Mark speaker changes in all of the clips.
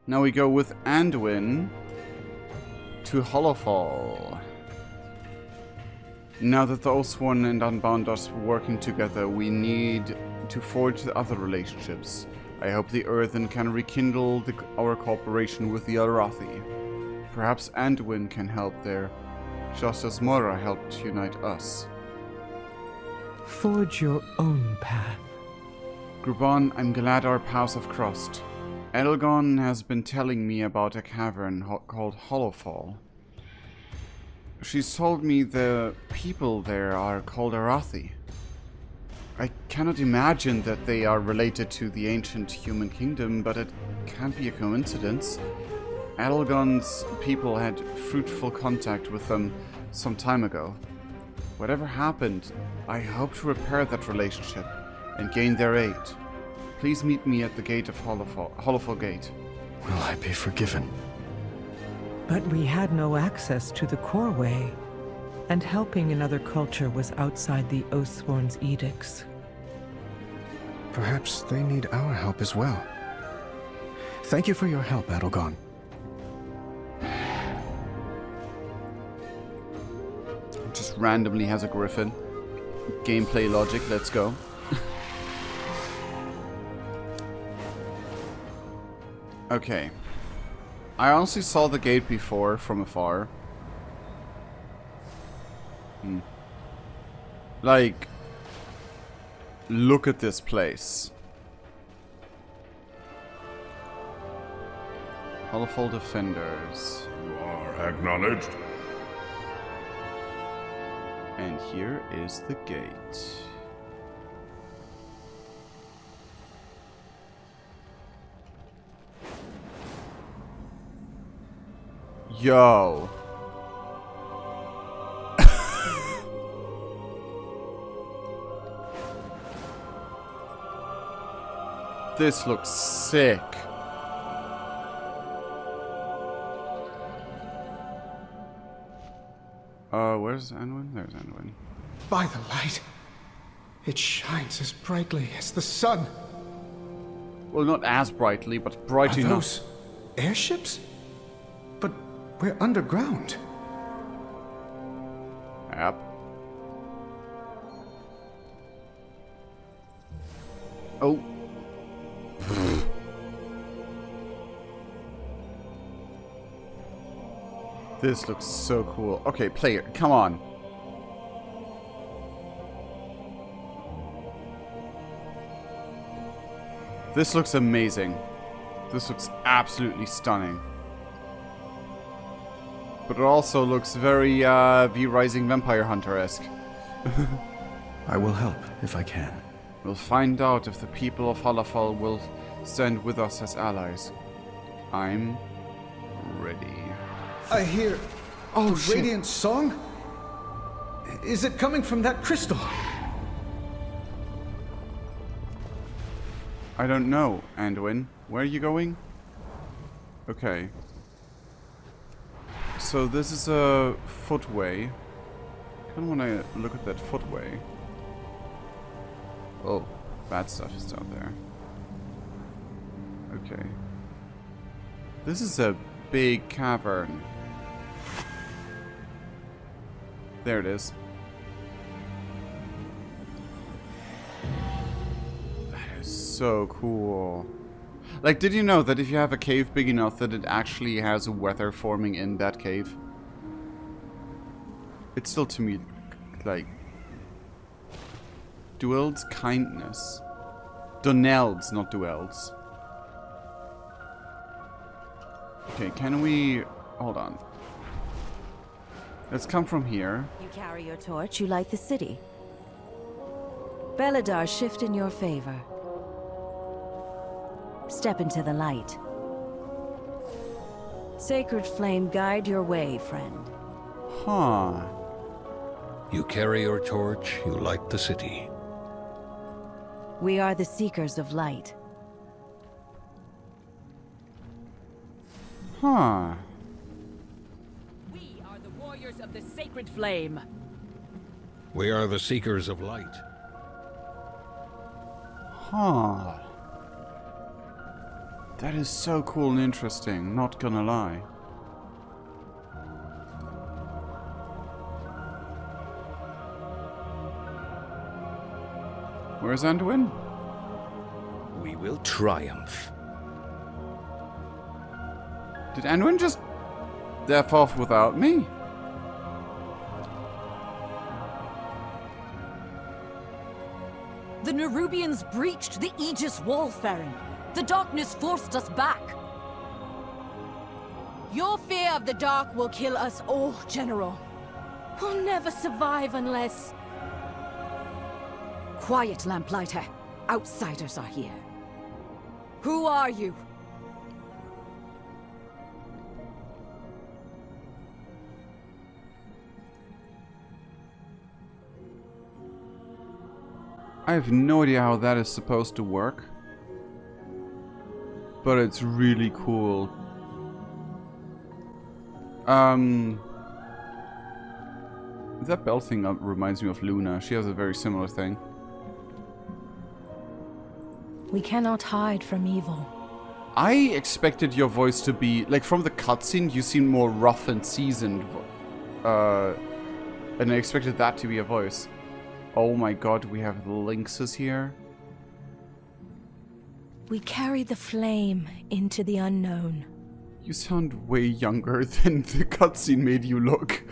Speaker 1: Now we go with Anduin to Hallowfall. Now that the Oathsworn and Unbound are working together, we need to forge the other relationships. I hope the Earthen can rekindle our cooperation with the Arathi. Perhaps Anduin can help there, just as Mora helped unite us.
Speaker 2: Forge your own path.
Speaker 1: Gruban, I'm glad our paths have crossed. Elgon has been telling me about a cavern called Hallowfall. She's told me the people there are called Arathi. I cannot imagine that they are related to the ancient human kingdom, but it can't be a coincidence. Elgon's people had fruitful contact with them some time ago. Whatever happened, I hope to repair that relationship and gain their aid. Please meet me at the gate of Hallowfall Gate.
Speaker 3: Will I be forgiven?
Speaker 2: But we had no access to the core way, and helping another culture was outside the Oathsworn's edicts.
Speaker 3: Perhaps they need our help as well. Thank you for your help, Adelgon.
Speaker 1: Just randomly has a griffin. Gameplay logic, let's go. Okay. I honestly saw the gate before from afar. Like, look at this place. Hallowfall Defenders.
Speaker 4: You are acknowledged.
Speaker 1: And here is the gate. Yo. This looks sick. Where's Anduin? There's Anduin.
Speaker 5: By the light, it shines as brightly as the sun.
Speaker 1: Well, not as brightly, but bright
Speaker 5: Are
Speaker 1: enough.
Speaker 5: those airships? But we're underground.
Speaker 1: Yep. Oh. This looks so cool. Okay, player, come on. This looks amazing. This looks absolutely stunning. But it also looks very V-Rising Vampire Hunter-esque.
Speaker 3: I will help if I can.
Speaker 1: We'll find out if the people of Hallowfall will stand with us as allies. I'm ready.
Speaker 5: I hear
Speaker 1: Oh,
Speaker 5: a
Speaker 1: shit.
Speaker 5: radiant song? Is it coming from that crystal?
Speaker 1: I don't know, Anduin. Where are you going? Okay. So this is a footway. Kinda wanna look at that footway. Oh, bad stuff is down there. Okay. This is a big cavern. There it is. That is so cool. Like, did you know that if you have a cave big enough that it actually has weather forming in that cave? It's still, to me, like... Dueld's kindness. Donald's, not Dueld's. Okay, can we... Hold on. Let's come from here.
Speaker 6: You carry your torch, you light the city. Beladar shift in your favor. Step into the light. Sacred flame guide your way, friend.
Speaker 1: Huh.
Speaker 7: You carry your torch, you light the city.
Speaker 6: We are the seekers of light.
Speaker 1: Huh.
Speaker 6: We are the warriors of the sacred flame.
Speaker 7: We are the seekers of light.
Speaker 1: Huh. That is so cool and interesting, not gonna lie. Where's Anduin?
Speaker 7: We will triumph.
Speaker 1: Did Anduin just F off without me?
Speaker 4: The Nerubians breached the Aegis wall, Farron. The darkness forced us back. Your fear of the dark will kill us all, General. We'll never survive unless... Quiet, Lamplighter. Outsiders are here. Who are you?
Speaker 1: I have no idea how that is supposed to work. But it's really cool. That bell thing reminds me of Luna. She has a very similar thing.
Speaker 6: We cannot hide from evil.
Speaker 1: I expected your voice to be... Like, from the cutscene, you seem more rough and seasoned. And I expected that to be a voice. Oh my god, we have the lynxes here.
Speaker 6: We carry the flame into the unknown.
Speaker 1: You sound way younger than the cutscene made you look.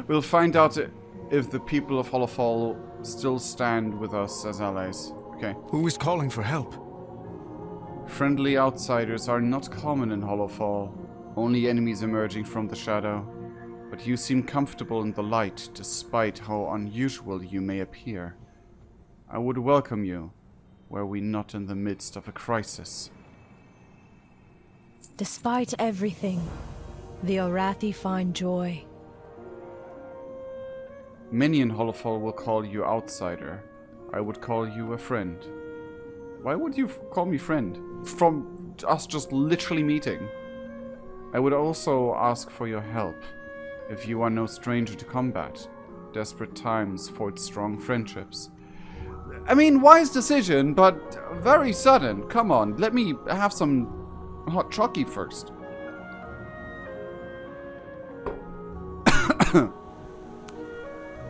Speaker 1: We'll find out if the people of Hallowfall still stand with us as allies. Okay.
Speaker 3: Who is calling for help?
Speaker 1: Friendly outsiders are not common in Hallowfall. Only enemies emerging from the shadow. But you seem comfortable in the light, despite how unusual you may appear. I would welcome you, were we not in the midst of a crisis.
Speaker 6: Despite everything, the Orathi find joy.
Speaker 1: Many in Hallowfall will call you outsider. I would call you a friend. Why would you call me friend? From us just literally meeting. I would also ask for your help. If you are no stranger to combat, desperate times forge strong friendships. I mean, wise decision, but very sudden. Come on, let me have some hot chocky first.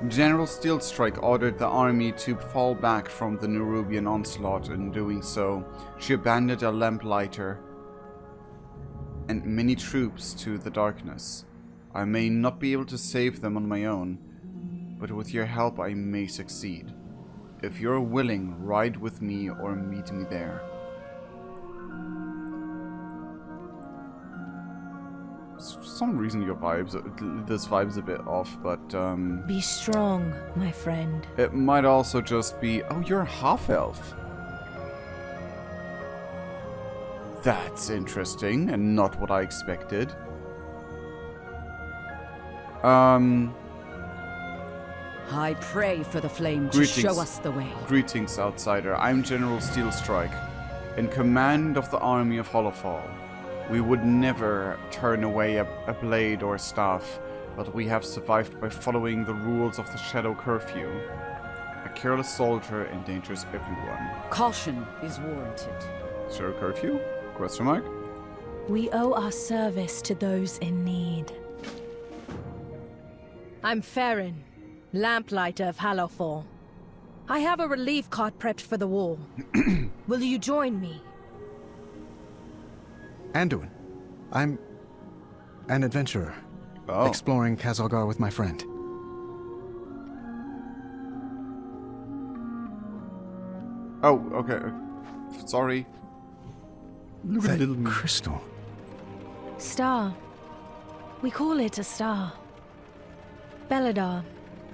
Speaker 1: General Steelstrike ordered the army to fall back from the Nerubian onslaught. In doing so, she abandoned a lamplighter and many troops to the darkness. I may not be able to save them on my own, but with your help I may succeed. If you're willing, ride with me or meet me there. For some reason this vibe's a bit off, but
Speaker 6: Be strong, my friend.
Speaker 1: it might also just be, oh, you're a half-elf. That's interesting, and not what I expected.
Speaker 4: I pray for the flame to
Speaker 1: Greetings.
Speaker 4: show us the way.
Speaker 1: Greetings, outsider. I'm General Steelstrike, in command of the army of Hallowfall. We would never turn away a blade or a staff, but we have survived by following the rules of the Shadow Curfew. A careless soldier endangers everyone.
Speaker 4: Caution is warranted.
Speaker 1: Shadow Curfew? Question mark?
Speaker 6: We owe our service to those in need. I'm Farron, Lamplighter of Hallowfall. I have a relief cart prepped for the war. Will you join me?
Speaker 3: Anduin. I'm an adventurer.
Speaker 1: Oh.
Speaker 3: Exploring Kazalgar with my friend.
Speaker 1: Oh, okay. Sorry. Look at
Speaker 3: That
Speaker 1: little me.
Speaker 3: crystal.
Speaker 6: Star. We call it a star. Beladar,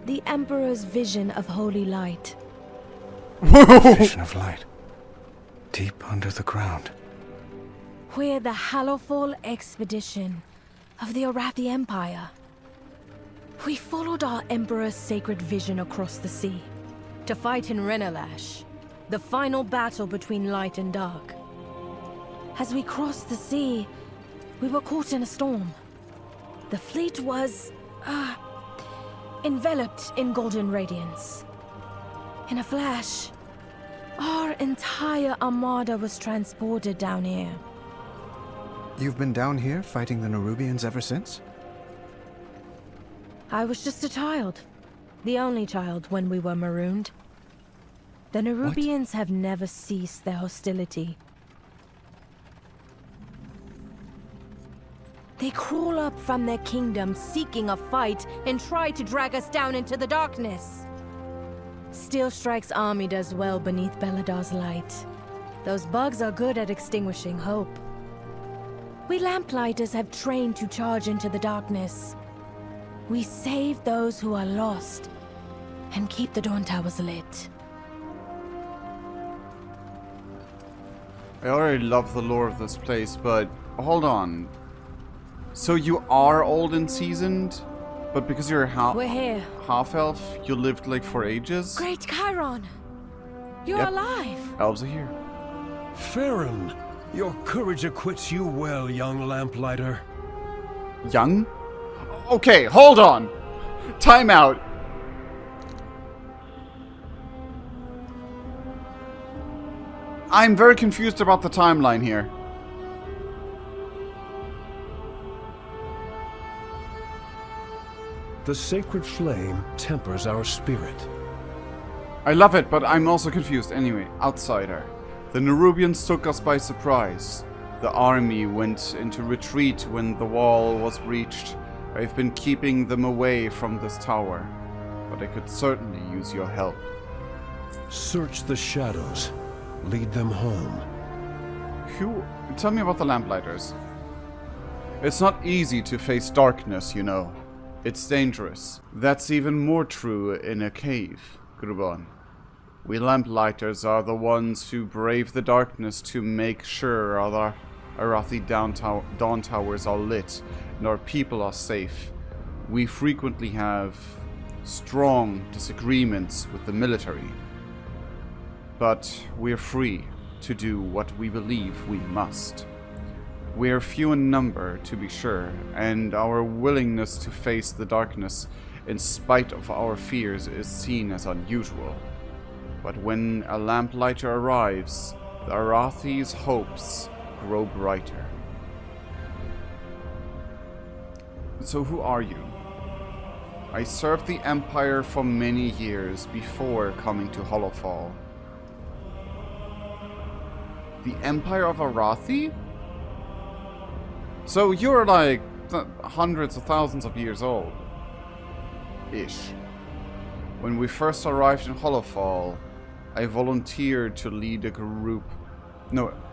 Speaker 6: the Emperor's vision of holy light.
Speaker 3: Vision of light. Deep under the ground.
Speaker 6: We're the Hallowfall expedition of the Orathi Empire. We followed our Emperor's sacred vision across the sea to fight in Renalash, the final battle between light and dark. As we crossed the sea, we were caught in a storm. The fleet was, enveloped in golden radiance. In a flash, our entire armada was transported down here.
Speaker 3: You've been down here fighting the Nerubians ever since?
Speaker 6: I was just a child. The only child when we were marooned. The Nerubians have never ceased their hostility. They crawl up from their kingdom seeking a fight and try to drag us down into the darkness. Steelstrike's army does well beneath Beladar's light. Those bugs are good at extinguishing hope. We Lamplighters have trained to charge into the darkness. We save those who are lost and keep the Dawn Towers lit.
Speaker 1: I already love the lore of this place, but hold on. So you are old and seasoned, but because you're
Speaker 6: We're here.
Speaker 1: half-elf, you lived like for ages?
Speaker 6: Great Chiron! You're
Speaker 1: Yep.
Speaker 6: alive!
Speaker 1: Elves are here.
Speaker 8: Farron, your courage acquits you well, young lamplighter.
Speaker 1: Young? Okay, hold on! Time out! I'm very confused about the timeline here.
Speaker 8: The sacred flame tempers our spirit.
Speaker 1: I love it, but I'm also confused. Anyway, outsider. The Nerubians took us by surprise. The army went into retreat when the wall was breached. I've been keeping them away from this tower, but I could certainly use your help.
Speaker 8: Search the shadows. Lead them home.
Speaker 1: Tell me about the Lamplighters. It's not easy to face darkness, you know. It's dangerous. That's even more true in a cave, Grubon. We Lamplighters are the ones who brave the darkness to make sure our Arathi Dawn Towers are lit and our people are safe. We frequently have strong disagreements with the military, but we're free to do what we believe we must. We're few in number, to be sure, and our willingness to face the darkness in spite of our fears is seen as unusual. But when a lamplighter arrives, the Arathi's hopes grow brighter. So who are you? I served the Empire for many years before coming to Hallowfall. The Empire of Arathi? So you're like hundreds of thousands of years old. Ish. When we first arrived in Hallowfall, I volunteered to lead a group...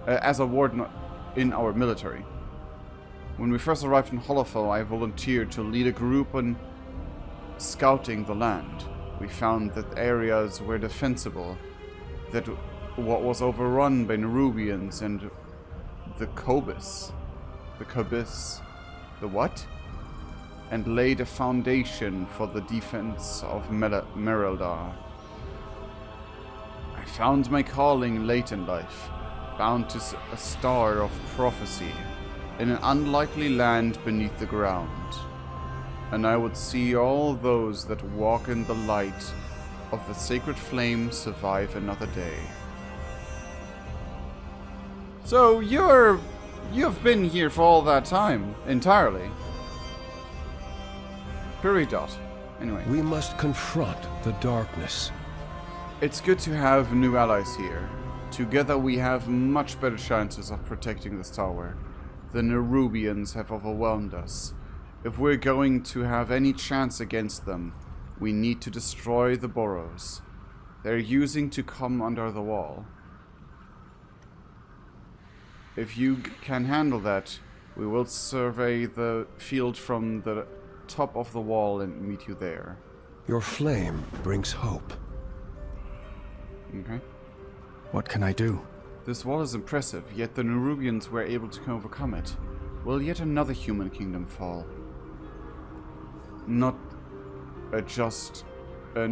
Speaker 1: as a warden in our military. When we first arrived in Hallowfall, I volunteered to lead a group on scouting the land. We found that areas were defensible, that what was overrun by Nerubians and the Kobus. The what? And laid a foundation for the defense of Merildar. I found my calling late in life, bound to a star of prophecy, in an unlikely land beneath the ground. And I would see all those that walk in the light of the sacred flame survive another day. So you've been here for all that time, entirely. Peridot. Anyway.
Speaker 8: We must confront the darkness.
Speaker 1: It's good to have new allies here. Together we have much better chances of protecting this tower. The Nerubians have overwhelmed us. If we're going to have any chance against them, we need to destroy the burrows they're using to come under the wall. If you can handle that, we will survey the field from the top of the wall and meet you there.
Speaker 8: Your flame brings hope.
Speaker 1: Okay.
Speaker 3: What can I do?
Speaker 1: This wall is impressive, yet the Nerubians were able to overcome it. Will yet another human kingdom fall? Not just a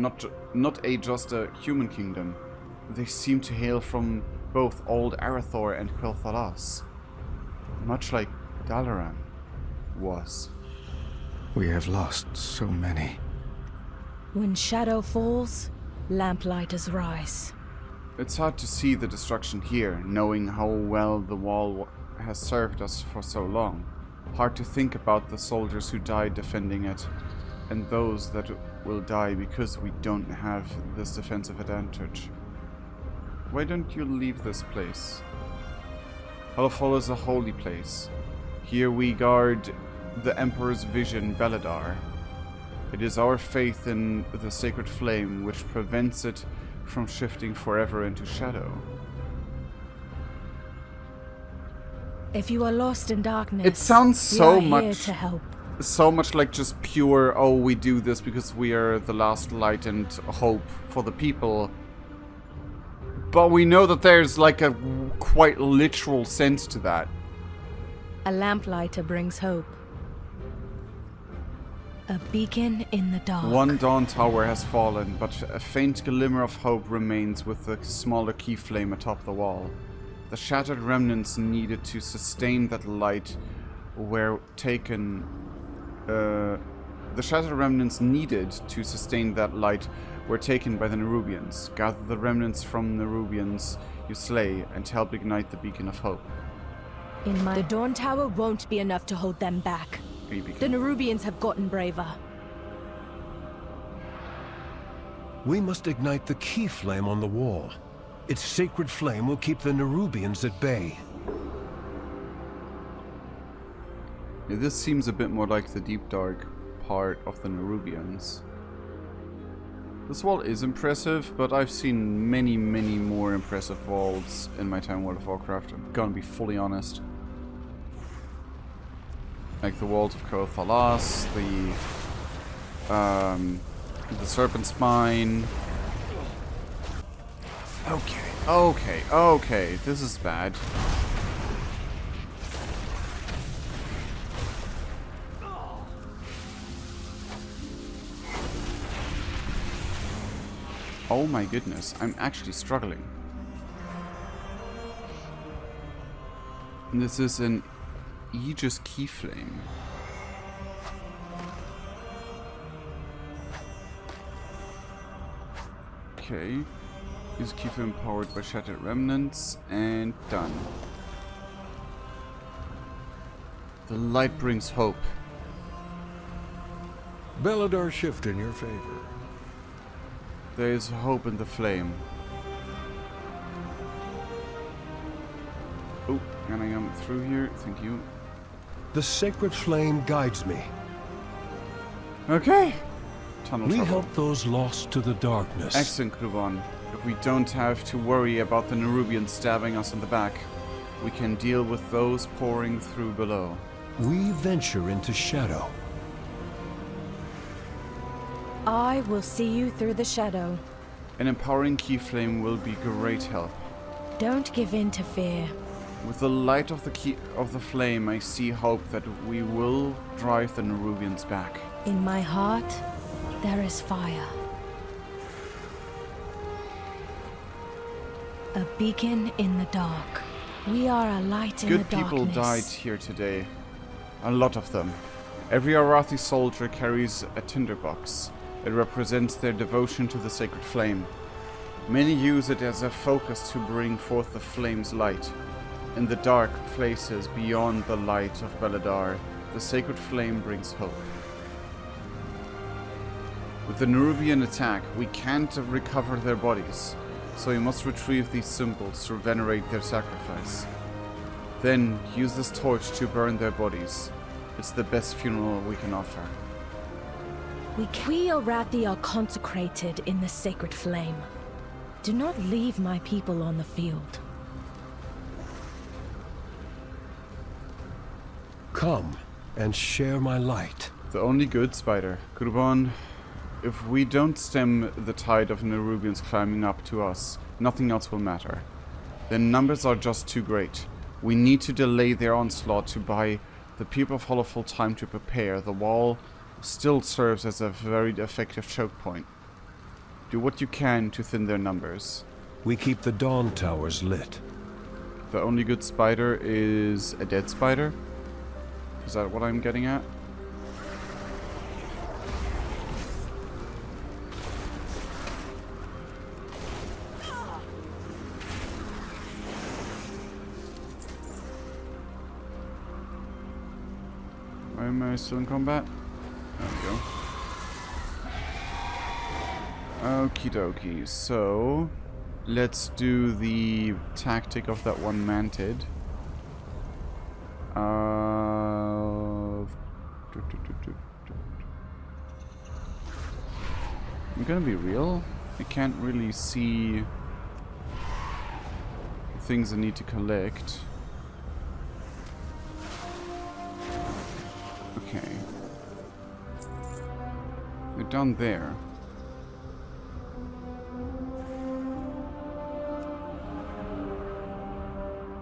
Speaker 1: human kingdom. They seem to hail from both Old Arathor and Quel'Thalas, much like Dalaran was.
Speaker 3: We have lost so many.
Speaker 6: When shadow falls, lamplighters rise.
Speaker 1: It's hard to see the destruction here, knowing how well the wall has served us for so long. Hard to think about the soldiers who died defending it, and those that will die because we don't have this defensive advantage. Why don't you leave this place? Hallowfall is a holy place. Here we guard the Emperor's vision, Beladar. It is our faith in the sacred flame which prevents it from shifting forever into shadow.
Speaker 6: If you are lost in darkness,
Speaker 1: It sounds so
Speaker 6: we are here
Speaker 1: much
Speaker 6: to help.
Speaker 1: so much like just pure, oh, we do this because we are the last light and hope for the people. But we know that there's like a quite literal sense to that.
Speaker 6: A lamplighter brings hope. A beacon in the dark.
Speaker 1: One dawn tower has fallen, but a faint glimmer of hope remains with the smaller key flame atop the wall. The shattered remnants needed to sustain that light were taken. The shattered remnants needed to sustain that light were taken by the Nerubians. Gather the remnants from Nerubians you slay and help ignite the beacon of hope.
Speaker 6: The Dawn Tower won't be enough to hold them back. The Nerubians have gotten braver.
Speaker 8: We must ignite the key flame on the wall. Its sacred flame will keep the Nerubians at bay.
Speaker 1: Yeah, this seems a bit more like the deep dark part of the Nerubians. This wall is impressive, but I've seen many, many more impressive walls in my time in World of Warcraft. I'm gonna be fully honest. Like the walls of Kothalas, the Serpent Spine. Okay, this is bad. Oh my goodness, I'm actually struggling. And this is an Aegis Keyflame. Okay. Is Keyflame powered by Shattered Remnants, and done. The light brings hope.
Speaker 7: Beladar shift in your favor.
Speaker 1: There is hope in the flame. Oh, can I come through here? Thank you.
Speaker 8: The sacred flame guides me.
Speaker 1: Okay. Tunnel
Speaker 8: We
Speaker 1: trouble.
Speaker 8: help those lost to the darkness.
Speaker 1: Excellent, Kruban. If we don't have to worry about the Nerubians stabbing us in the back, we can deal with those pouring through below.
Speaker 8: We venture into shadow.
Speaker 6: I will see you through the shadow.
Speaker 1: An empowering Keyflame will be great help.
Speaker 6: Don't give in to fear.
Speaker 1: With the light of the flame, I see hope that we will drive the Nerubians back.
Speaker 6: In my heart, there is fire. A beacon in the dark. We are a light in the
Speaker 1: Good
Speaker 6: darkness.
Speaker 1: people died here today. A lot of them. Every Arathi soldier carries a tinderbox. It represents their devotion to the sacred flame. Many use it as a focus to bring forth the flame's light. In the dark places beyond the light of Beladar, the sacred flame brings hope. With the Nerubian attack, we can't recover their bodies, so we must retrieve these symbols to venerate their sacrifice. Then use this torch to burn their bodies. It's the best funeral we can offer.
Speaker 6: We Arathi are consecrated in the sacred flame. Do not leave my people on the field.
Speaker 8: Come and share my light.
Speaker 1: The only good, Spider. Kurban, if we don't stem the tide of Nerubians climbing up to us, nothing else will matter. Their numbers are just too great. We need to delay their onslaught to buy the people of Hallowfall time to prepare. The wall still serves as a very effective choke point. Do what you can to thin their numbers.
Speaker 8: We keep the dawn towers lit.
Speaker 1: The only good spider is a dead spider? Is that what I'm getting at? Am I still in combat? There we go. Okie dokie, so let's do the tactic of that one mantid. I'm gonna be real. I can't really see things I need to collect. Okay. They're down there.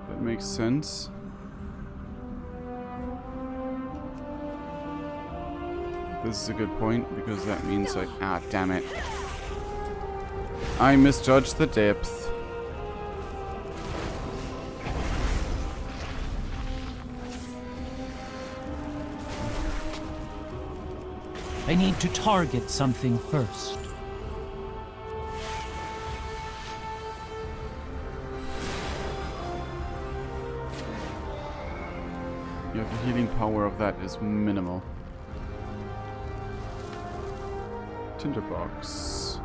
Speaker 1: That makes sense. This is a good point, because that means like... Ah, damn it. I misjudged the depth.
Speaker 9: I need to target something first.
Speaker 1: Yeah, the healing power of that is minimal. Tinderbox.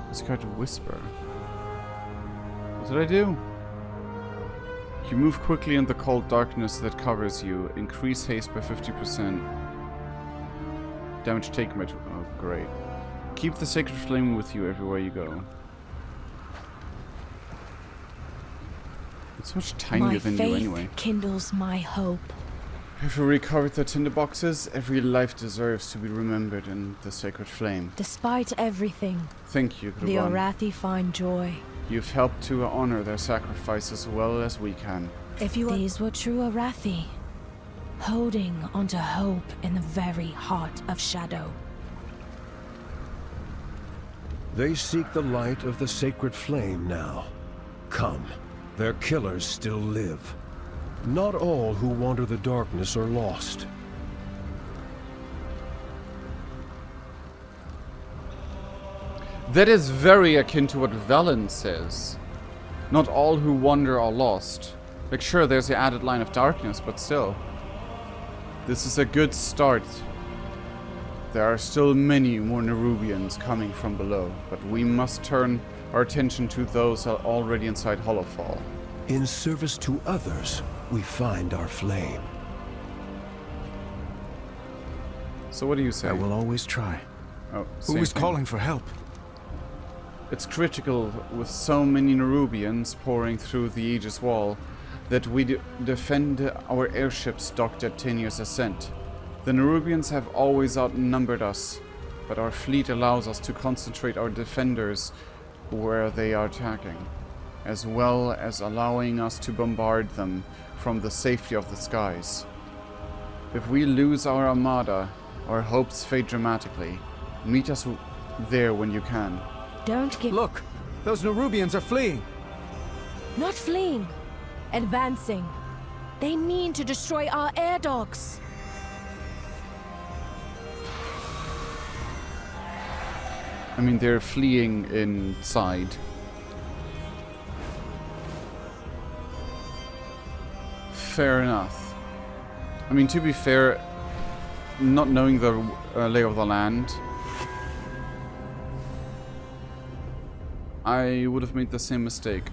Speaker 1: Let's go to Whisper. What did I do? You move quickly in the cold darkness that covers you. Increase haste by 50%. Damage taken by... Oh, great. Keep the sacred flame with you everywhere you go. It's much tinier than you anyway.
Speaker 6: My faith kindles my hope.
Speaker 1: If you recovered the tinderboxes, every life deserves to be remembered in the sacred flame.
Speaker 6: Despite everything,
Speaker 1: Thank you,
Speaker 6: the
Speaker 1: Gruban.
Speaker 6: Arathi find joy.
Speaker 1: You've helped to honor their sacrifice as well as we can.
Speaker 6: If you These were true Arathi, holding onto hope in the very heart of shadow.
Speaker 8: They seek the light of the sacred flame now. Come, their killers still live. Not all who wander the darkness are lost.
Speaker 1: That is very akin to what Velen says. Not all who wander are lost. Like, sure, there's the added line of darkness, but still. This is a good start. There are still many more Nerubians coming from below, but we must turn our attention to those already inside Hallowfall.
Speaker 8: In service to others, we find our flame.
Speaker 1: So what do you say?
Speaker 3: I will always try.
Speaker 1: Oh,
Speaker 3: Who is calling for help?
Speaker 1: It's critical with so many Nerubians pouring through the Aegis Wall that we defend our airships docked at Tenier's ascent. The Nerubians have always outnumbered us, but our fleet allows us to concentrate our defenders where they are attacking, as well as allowing us to bombard them from the safety of the skies. If we lose our armada, our hopes fade dramatically. Meet us there when you can.
Speaker 6: Don't give...
Speaker 5: Look! Those Nerubians are fleeing!
Speaker 6: Not fleeing. Advancing. They mean to destroy our air docks.
Speaker 1: I mean, they're fleeing inside. Fair enough. I mean, to be fair, not knowing the lay of the land, I would have made the same mistake.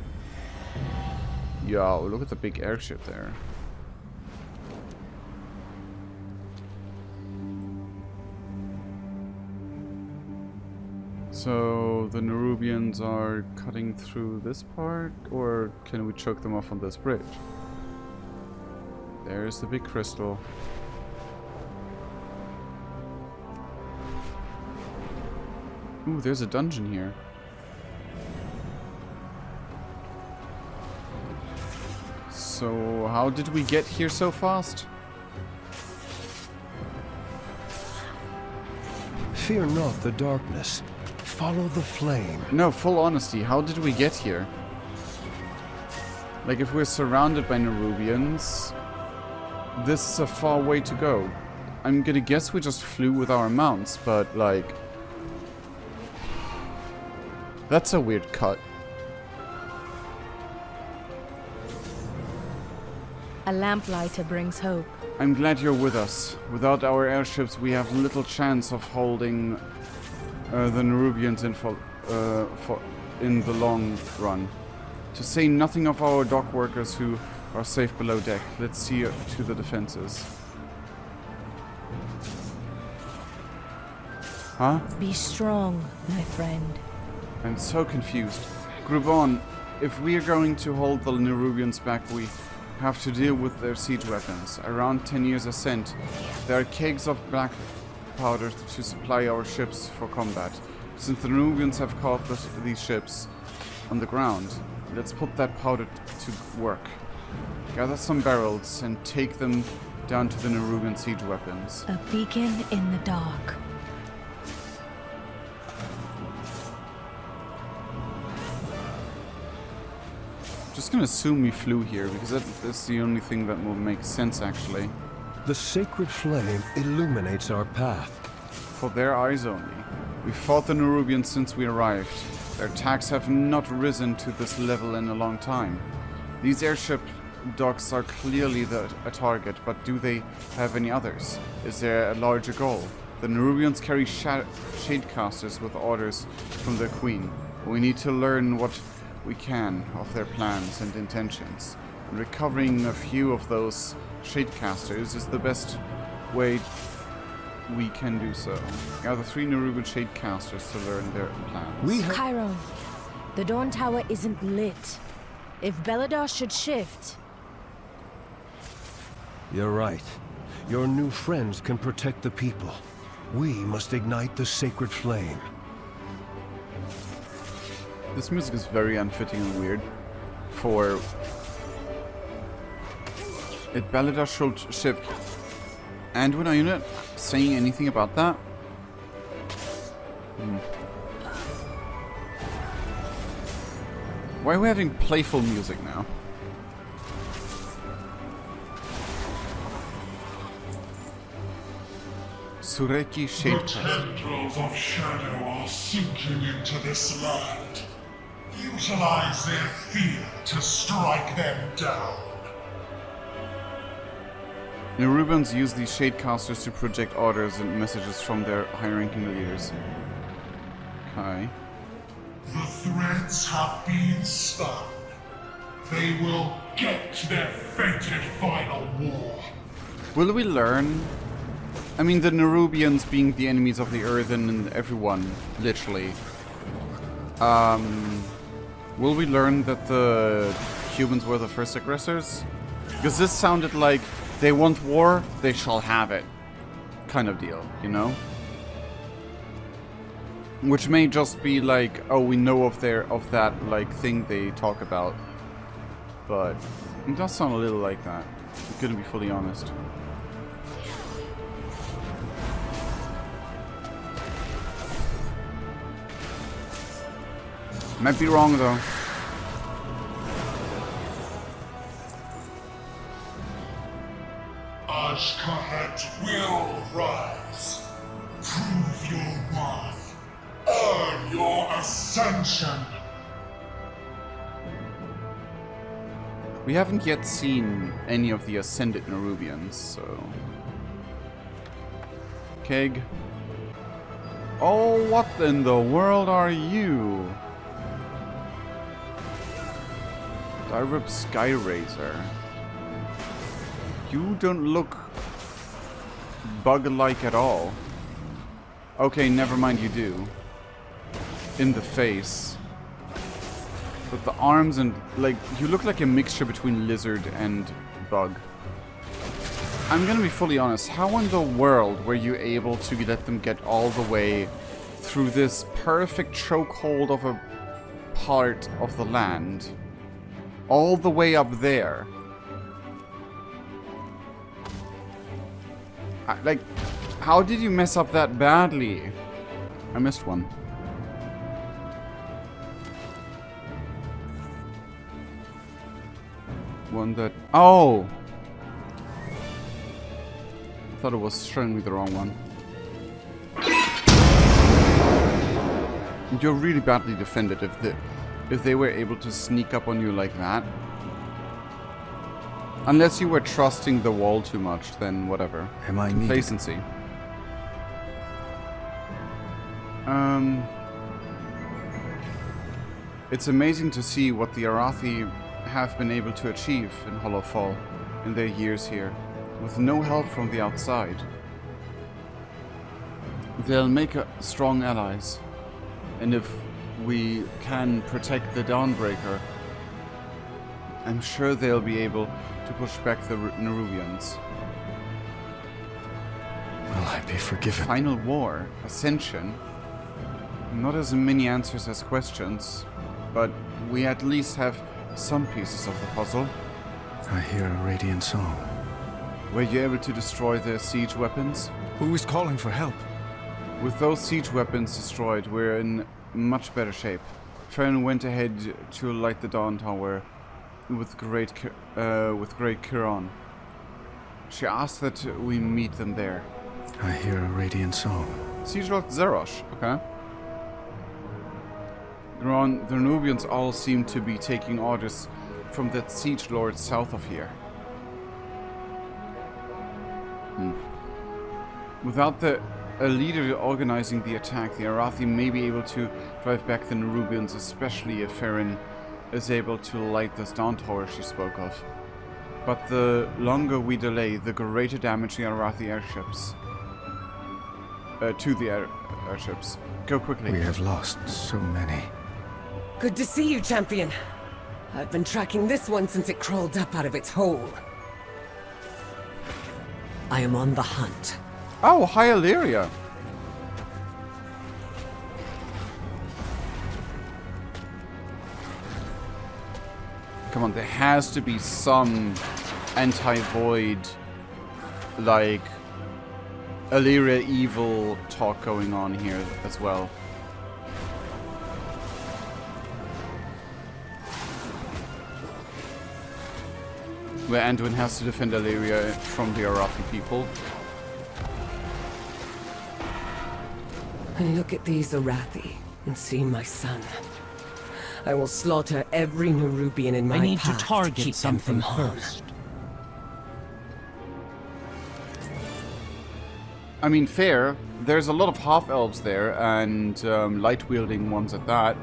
Speaker 1: Yo, look at the big airship there. So the Nerubians are cutting through this part, or can we choke them off on this bridge? There's the big crystal. Ooh, there's a dungeon here. So how did we get here so fast?
Speaker 8: Fear not the darkness. Follow the flame.
Speaker 1: No, full honesty, how did we get here? Like, if we're surrounded by Nerubians, this is a far way to go. I'm gonna guess we just flew with our mounts, but like... That's a weird cut.
Speaker 6: A lamplighter brings hope.
Speaker 1: I'm glad you're with us. Without our airships, we have little chance of holding the Nerubians in the long run. To say nothing of our dock workers who are safe below deck. Let's see to the defenses. Huh?
Speaker 6: Be strong, my friend.
Speaker 1: I'm so confused. Groupon, if we are going to hold the Nerubians back, we have to deal with their siege weapons. Around 10 years ascent, there are kegs of black powder to supply our ships for combat. Since the Nerubians have caught these ships on the ground, let's put that powder to work. Gather some barrels and take them down to the Nerubian siege weapons.
Speaker 6: A beacon in the dark.
Speaker 1: Just gonna assume we flew here, because that's the only thing that will make sense, actually.
Speaker 8: The sacred flame illuminates our path.
Speaker 1: For their eyes only. We fought the Nerubians since we arrived. Their attacks have not risen to this level in a long time. These airship docks are clearly a target, but do they have any others? Is there a larger goal? The Nerubians carry shadecasters with orders from their queen. We need to learn what we can of their plans and intentions. And recovering a few of those shadecasters is the best way we can do so. Gather 3 Nerubian shadecasters to learn their plans.
Speaker 6: Chiron, the Dawn Tower isn't lit. If Beledar should shift...
Speaker 8: You're right. Your new friends can protect the people. We must ignite the sacred flame.
Speaker 1: This music is very unfitting and weird. For... It Beledar should shift. And when are you not saying anything about that? Why are we having playful music now? Sureki
Speaker 10: The
Speaker 1: Shadecast.
Speaker 10: tendrils of shadow are sinking into this land. Utilize their fear to strike them down.
Speaker 1: Nerubians use these shadecasters to project orders and messages from their high-ranking leaders. Okay.
Speaker 10: The threads have been spun. They will get their fated final war.
Speaker 1: Will we learn? I mean, the Nerubians being the enemies of the Earth and everyone, literally. Will we learn that the humans were the first aggressors? Because this sounded like they want war, they shall have it. Kind of deal, you know? Which may just be like, oh, we know of that like thing they talk about. But it does sound a little like that. I'm gonna be fully honest. Might be wrong though.
Speaker 10: Ashkahet will rise. Prove your worth. Earn your ascension.
Speaker 1: We haven't yet seen any of the Ascended Nerubians, so... Keg. Oh, what in the world are you? Direb Skyraiser. You don't look bug-like at all. Okay, never mind, you do. In the face. But the arms and, like, you look like a mixture between lizard and bug. I'm gonna be fully honest, how in the world were you able to let them get all the way through this perfect chokehold of a part of the land? All the way up there? Like, how did you mess up that badly? I missed one. One that... Oh! I thought it was showing me the wrong one. You're really badly defended if they were able to sneak up on you like that. Unless you were trusting the wall too much, then whatever.
Speaker 3: Am I needed?
Speaker 1: Complacency. It's amazing to see what the Arathi have been able to achieve in Hallowfall in their years here, with no help from the outside. They'll make strong allies, and if we can protect the Dawnbreaker, I'm sure they'll be able to push back the Nerubians.
Speaker 3: Will I be forgiven?
Speaker 1: Final War, Ascension. Not as many answers as questions, but we at least have some pieces of the puzzle.
Speaker 3: I hear a radiant song.
Speaker 1: Were you able to destroy their siege weapons?
Speaker 3: Who is calling for help?
Speaker 1: With those siege weapons destroyed, we're in much better shape. Farron went ahead to light the Dawn Tower with Great Kiran. She asked that we meet them there.
Speaker 3: I hear a radiant song.
Speaker 1: Siege Lord Zerosh, okay. The Nubians all seem to be taking orders from that siege lord south of here. Without a leader organizing the attack, the Arathi may be able to drive back the Nerubians, especially if Farron is able to light this Dawn Tower she spoke of. But the longer we delay, the greater damage the Arathi airships. To the airships. Go quickly.
Speaker 3: We have lost so many.
Speaker 11: Good to see you, champion. I've been tracking this one since it crawled up out of its hole. I am on the hunt.
Speaker 1: Oh, hi, Illyria. Come on, there has to be some anti-void, like, Illyria evil talk going on here as well. Where Anduin has to defend Illyria from the Arathi people.
Speaker 11: And look at these Arathi and see my son. I will slaughter every Nerubian in my path.
Speaker 9: I need to target
Speaker 11: keep
Speaker 9: something
Speaker 11: them from harm.
Speaker 9: first.
Speaker 1: I mean, fair. There's a lot of half-elves there, and light-wielding ones at that.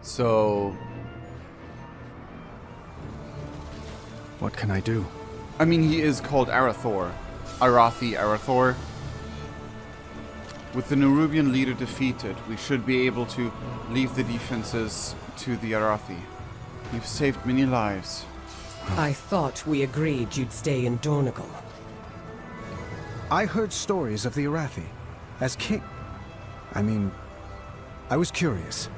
Speaker 1: So...
Speaker 3: What can I do?
Speaker 1: I mean, he is called Arathor. Arathi Arathor. With the Nerubian leader defeated, we should be able to leave the defenses to the Arathi. You've saved many lives.
Speaker 11: I thought we agreed you'd stay in Dornigal.
Speaker 3: I heard stories of the Arathi. As king... I mean... I was curious.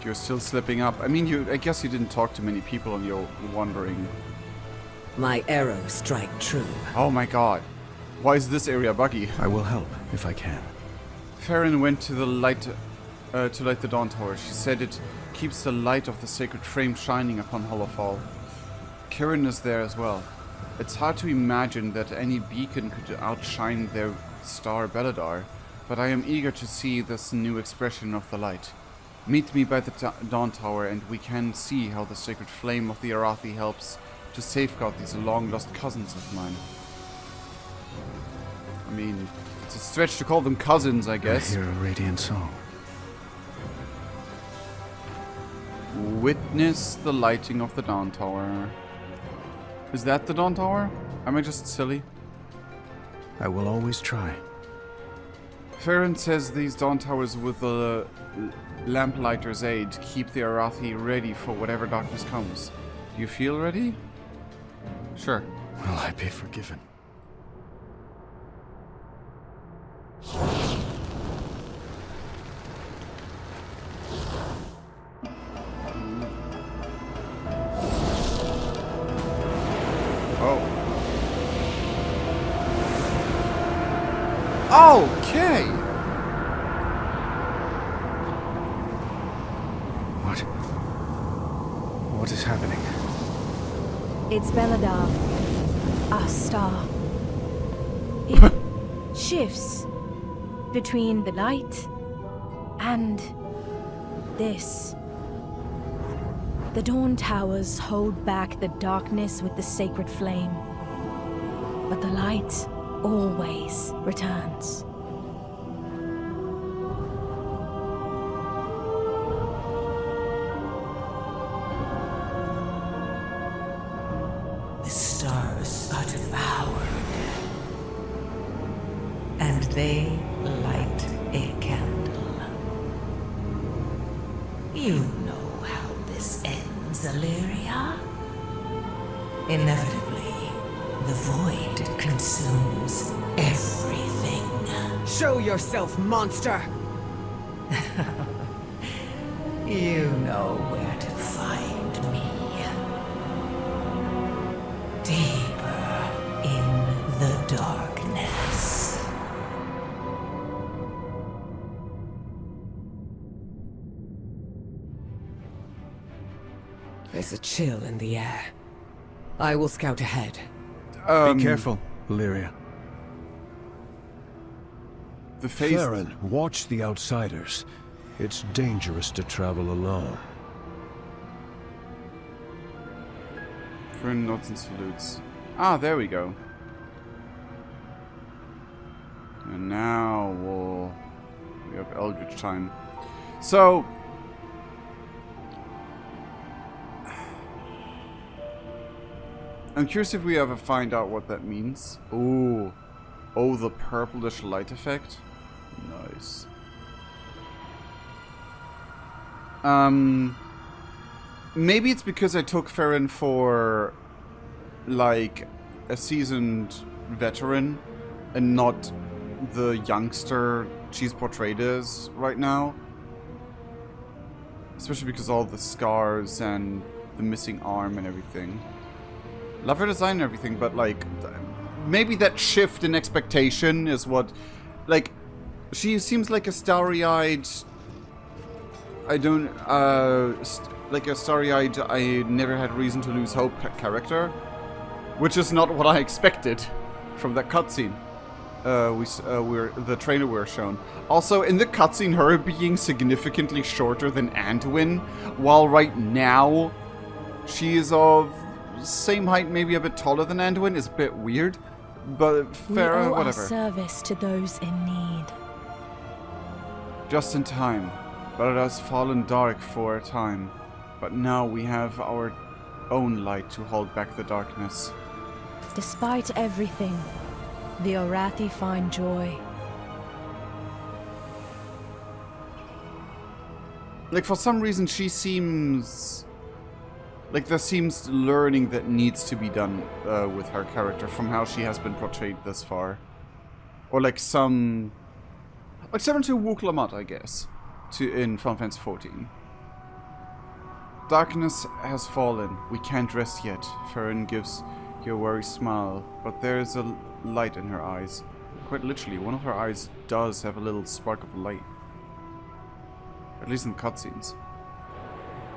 Speaker 1: You're still slipping up. I mean, I guess you didn't talk to many people and you're wondering.
Speaker 11: My arrows strike true.
Speaker 1: Oh my god. Why is this area buggy?
Speaker 3: I will help, if I can.
Speaker 1: Farron went to the light... to light the Dawn Tower. She said it keeps the light of the sacred frame shining upon Hallowfall. Kiran is there as well. It's hard to imagine that any beacon could outshine their star Beledar, but I am eager to see this new expression of the light. Meet me by the Dawn Tower and we can see how the sacred flame of the Arathi helps to safeguard these long-lost cousins of mine. I mean, it's a stretch to call them cousins, I guess.
Speaker 3: I hear a radiant song.
Speaker 1: Witness the lighting of the Dawn Tower. Is that the Dawn Tower? Am I just silly?
Speaker 3: I will always try.
Speaker 1: Farron says these Dawn Towers with the Lamplighter's aid keep the Arathi ready for whatever darkness comes. Do you feel ready? Sure.
Speaker 3: Will I be forgiven?
Speaker 1: Okay.
Speaker 3: What is happening?
Speaker 6: It's Beledar, our star. It shifts between the light and this. The Dawn Towers hold back the darkness with the sacred flame. But the light always returns.
Speaker 2: The stars are devoured, and they light a candle. You know how this ends, Illyria. Inevitably, the void consumes everything.
Speaker 11: Show yourself, monster!
Speaker 2: You know where to find me. Deeper in the darkness.
Speaker 11: There's a chill in the air. I will scout ahead.
Speaker 3: Be careful, Illyria.
Speaker 1: The face...
Speaker 8: Farron, watch the outsiders. It's dangerous to travel alone.
Speaker 1: Farron nods and salutes. Ah, there we go. And now we have Eldritch time. So... I'm curious if we ever find out what that means. Ooh. Oh, the purplish light effect. Nice. Maybe it's because I took Farron for, like, a seasoned veteran and not the youngster she's portrayed as right now. Especially because all the scars and the missing arm and everything. Love her design and everything, but, like, maybe that shift in expectation is what, like, she seems like a starry-eyed, like a starry-eyed, I never had reason to lose hope character, which is not what I expected from that cutscene. The trailer we were shown. Also, in the cutscene, her being significantly shorter than Anduin, while right now she is of same height, maybe a bit taller than Anduin, is a bit weird, but fair,
Speaker 6: we owe
Speaker 1: whatever.
Speaker 6: our service to those in need.
Speaker 1: Just in time, but it has fallen dark for a time. But now we have our own light to hold back the darkness.
Speaker 6: Despite everything, the Arathi find joy.
Speaker 1: Like, for some reason, she seems... Like, there seems learning that needs to be done with her character from how she has been portrayed this far. Or, like, some... Like, similar to Wuk Lamat, I guess, in Final Fantasy XIV. Darkness has fallen. We can't rest yet. Farron gives you a worried smile, but there is a light in her eyes. Quite literally, one of her eyes does have a little spark of light. At least in cutscenes.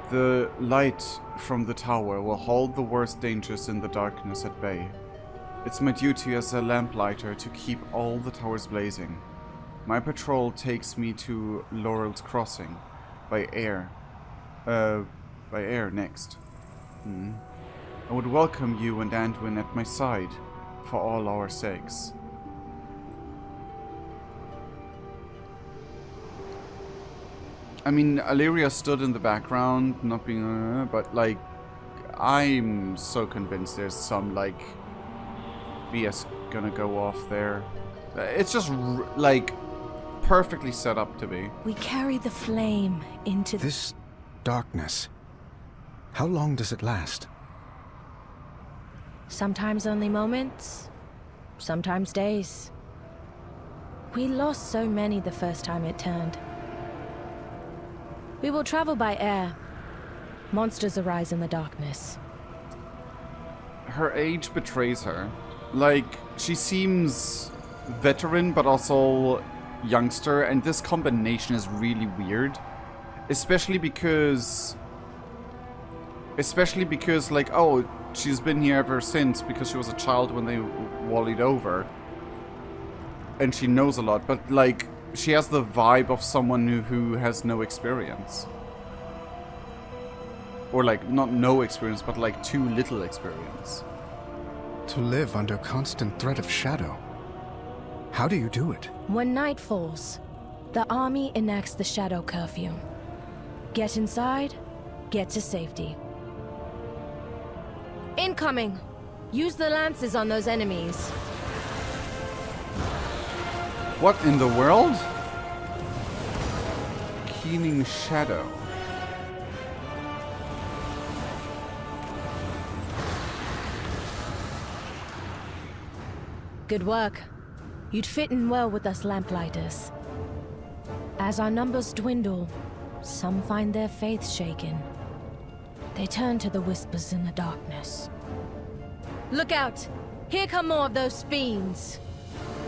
Speaker 1: The light from the tower will hold the worst dangers in the darkness at bay. It's my duty as a lamplighter to keep all the towers blazing. My patrol takes me to Laurel's Crossing by air next. I would welcome you and Anduin at my side for all our sakes. I mean, Illyria stood in the background, not being, but, like, I'm so convinced there's some, like, BS gonna go off there. It's just, like, perfectly set up to be.
Speaker 6: We carry the flame into
Speaker 3: This darkness, how long does it last?
Speaker 6: Sometimes only moments, sometimes days. We lost so many the first time it turned. We will travel by air. Monsters arise in the darkness.
Speaker 1: Her age betrays her. Like, she seems veteran, but also youngster, and this combination is really weird. Especially because, like, oh, she's been here ever since because she was a child when they wallied over. And she knows a lot, but, like, she has the vibe of someone who has no experience. Or like, not no experience, but like too little experience.
Speaker 3: To live under constant threat of shadow. How do you do it?
Speaker 6: When night falls, the army enacts the shadow curfew. Get inside, get to safety. Incoming! Use the lances on those enemies.
Speaker 1: What in the world? Keening shadow.
Speaker 6: Good work. You'd fit in well with us lamplighters. As our numbers dwindle, some find their faith shaken. They turn to the whispers in the darkness. Look out! Here come more of those fiends!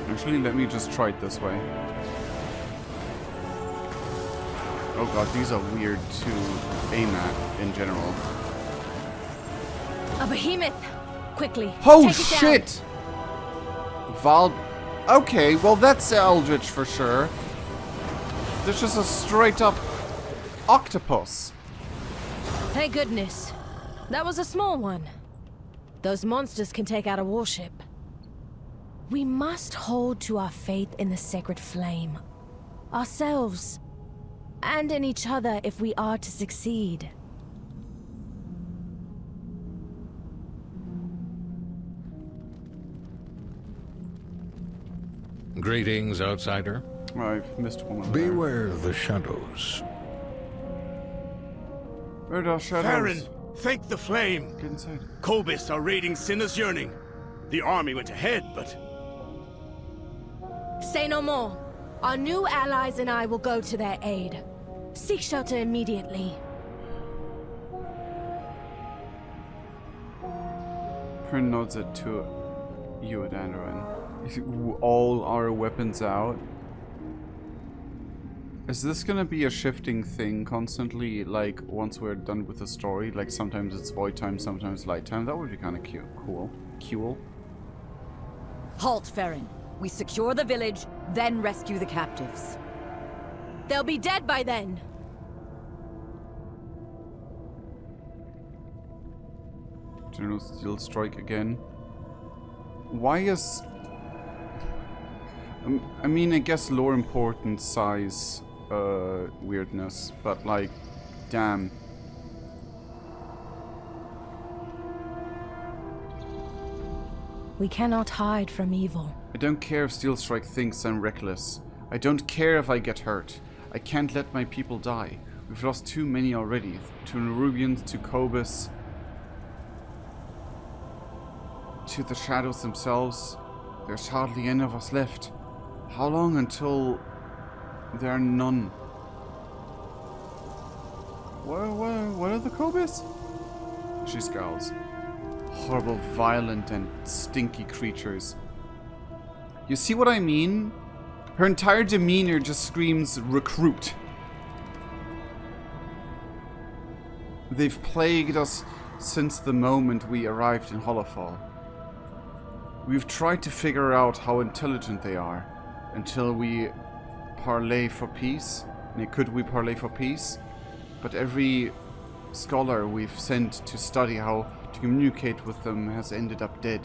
Speaker 1: Actually, let me just try it this way. Oh god, these are weird to aim at in general.
Speaker 6: A behemoth! Quickly,
Speaker 1: Oh
Speaker 6: take it down.
Speaker 1: shit! Val... Okay, well that's Eldritch for sure. There's just a straight up octopus.
Speaker 6: Thank goodness. That was a small one. Those monsters can take out a warship. We must hold to our faith in the sacred flame. Ourselves. And in each other if we are to succeed.
Speaker 7: Greetings, outsider.
Speaker 1: I've missed one of them.
Speaker 7: Beware the shadows.
Speaker 1: Where are shadows?
Speaker 12: Farron, thank the flame.
Speaker 1: Get inside.
Speaker 12: Kobis are raiding Sinner's Yearning. The army went ahead, but...
Speaker 6: Say no more. Our new allies and I will go to their aid. Seek shelter immediately.
Speaker 1: Prin nods it to you, Dandarin. All our weapons out. Is this gonna be a shifting thing constantly, like, once we're done with the story? Like, sometimes it's void time, sometimes light time? That would be kind of cute. Cool.
Speaker 13: Halt, Farron. We secure the village, then rescue the captives.
Speaker 6: They'll be dead by then.
Speaker 1: General Steel Strike again. Why is... I mean, I guess lore importance, size, weirdness, but like, damn.
Speaker 6: We cannot hide from evil.
Speaker 1: I don't care if Steel Strike thinks I'm reckless. I don't care if I get hurt. I can't let my people die. We've lost too many already. To Nerubians, to Kobus, to the shadows themselves. There's hardly any of us left. How long until there are none? What are the Kobus? She scowls. Horrible, violent, and stinky creatures. You see what I mean? Her entire demeanor just screams recruit. They've plagued us since the moment we arrived in Hallowfall. We've tried to figure out how intelligent they are until we parley for peace. And could we parley for peace? But every scholar we've sent to study how to communicate with them has ended up dead.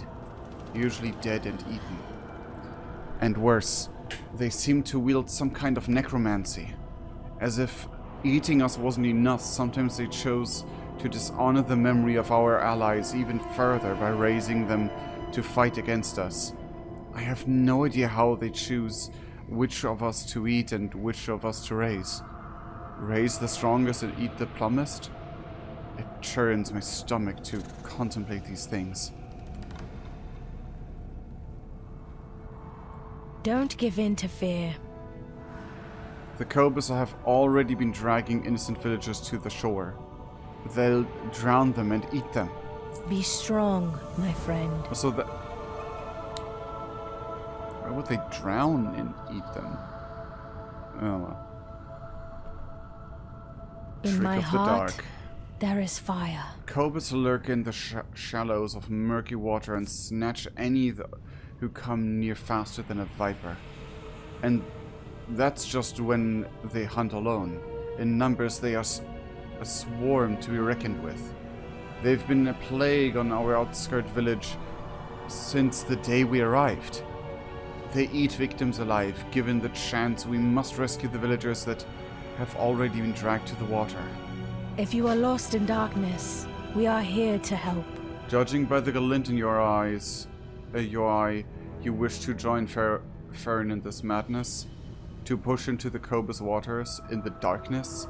Speaker 1: Usually dead and eaten. And worse, they seem to wield some kind of necromancy. As if eating us wasn't enough, sometimes they chose to dishonor the memory of our allies even further by raising them to fight against us. I have no idea how they choose which of us to eat and which of us to raise. Raise the strongest and eat the plummest? It churns my stomach to contemplate these things.
Speaker 6: Don't give in to fear.
Speaker 1: The Kobus have already been dragging innocent villagers to the shore. They'll drown them and eat them.
Speaker 6: Be strong, my friend.
Speaker 1: So that... Why would they drown and eat them? Oh well.
Speaker 6: In my
Speaker 1: Trick of the
Speaker 6: heart,
Speaker 1: dark.
Speaker 6: there is fire.
Speaker 1: Kobus lurk in the shallows of murky water and snatch any who come near faster than a viper. And that's just when they hunt alone. In numbers they are a swarm to be reckoned with. They've been a plague on our outskirt village since the day we arrived. They eat victims alive. Given the chance, we must rescue the villagers that have already been dragged to the water.
Speaker 6: If you are lost in darkness, we are here to help.
Speaker 1: Judging by the glint in your eyes, you wish to join Farron in this madness? To push into the Cobus waters in the darkness?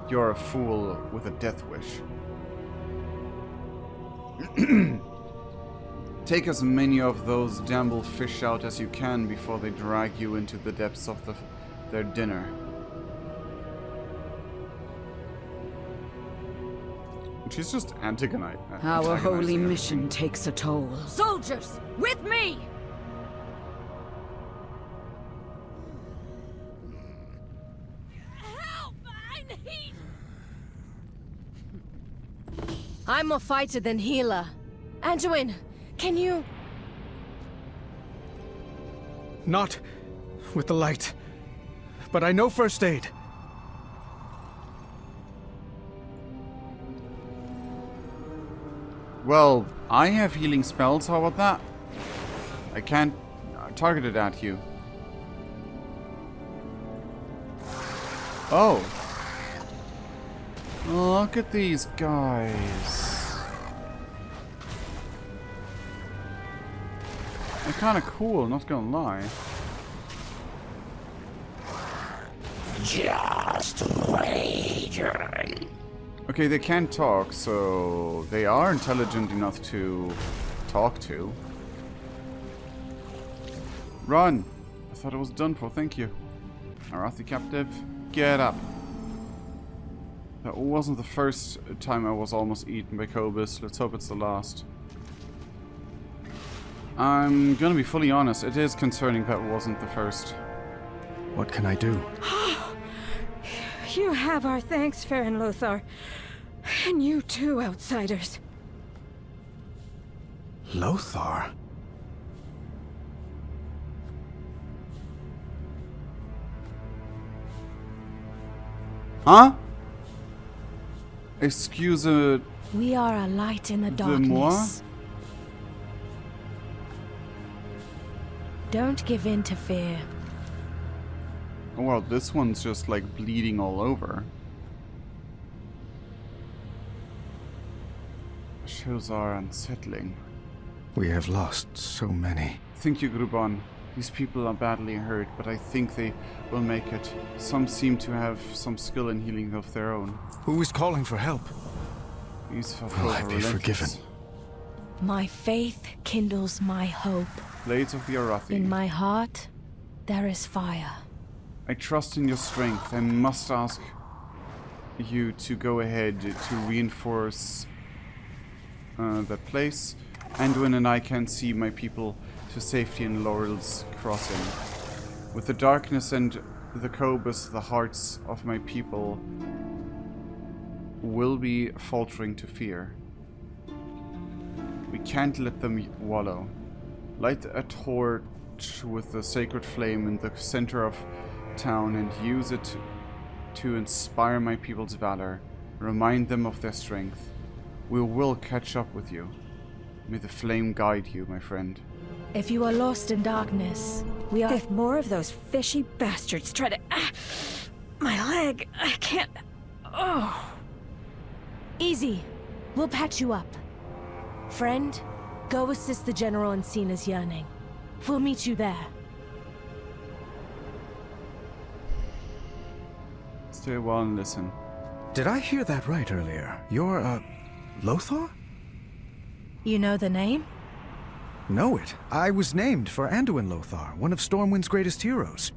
Speaker 1: You're a fool with a death wish. Take as many of those damnable fish out as you can before they drag you into the depths of their dinner. She's just antagonizing.
Speaker 13: Our holy mission takes a toll. Soldiers, with me!
Speaker 6: Help! I need... I'm more fighter than healer. Anduin, can you...
Speaker 3: Not with the light, but I know first aid.
Speaker 1: Well, I have healing spells, how about that? I can't target it at you. Oh. Look at these guys. They're kinda cool, not gonna lie.
Speaker 10: Just wait.
Speaker 1: Okay, they can't talk, so they are intelligent enough to talk to. Run! I thought it was done for, thank you. Arathi captive, get up. That wasn't the first time I was almost eaten by Cobus. Let's hope it's the last. I'm gonna be fully honest, it is concerning that it wasn't the first.
Speaker 3: What can I do?
Speaker 14: You have our thanks, Farron Lothar. And you too, outsiders.
Speaker 3: Lothar?
Speaker 1: Huh? Excuse
Speaker 6: we are a light in the darkness. Don't give in to fear.
Speaker 1: Oh, well, this one's just like bleeding all over. Shows are unsettling.
Speaker 3: We have lost so many.
Speaker 1: Thank you, Gruban. These people are badly hurt, but I think they will make it. Some seem to have some skill in healing of their own.
Speaker 3: Who is calling for help?
Speaker 1: These
Speaker 3: will I be forgiven?
Speaker 6: My faith kindles my hope.
Speaker 1: Blades of the Arathi.
Speaker 6: In my heart, there is fire.
Speaker 1: I trust in your strength. I must ask you to go ahead to reinforce that place. Anduin and I can see my people to safety in Laurel's Crossing. With the darkness and the Cobus, the hearts of my people will be faltering to fear. We can't let them wallow. Light a torch with the sacred flame in the center of town and use it to inspire my people's valor. Remind them of their strength. We will catch up with you. May the flame guide you, my friend.
Speaker 6: If you are lost in darkness, we are...
Speaker 14: If more of those fishy bastards try to... my leg, I can't... Oh.
Speaker 6: Easy. We'll patch you up. Friend, go assist the General in Cena's yearning. We'll meet you there.
Speaker 1: Stay a while and listen.
Speaker 3: Did I hear that right earlier? You're, Lothar?
Speaker 6: You know the name?
Speaker 3: Know it. I was named for Anduin Lothar, one of Stormwind's greatest heroes.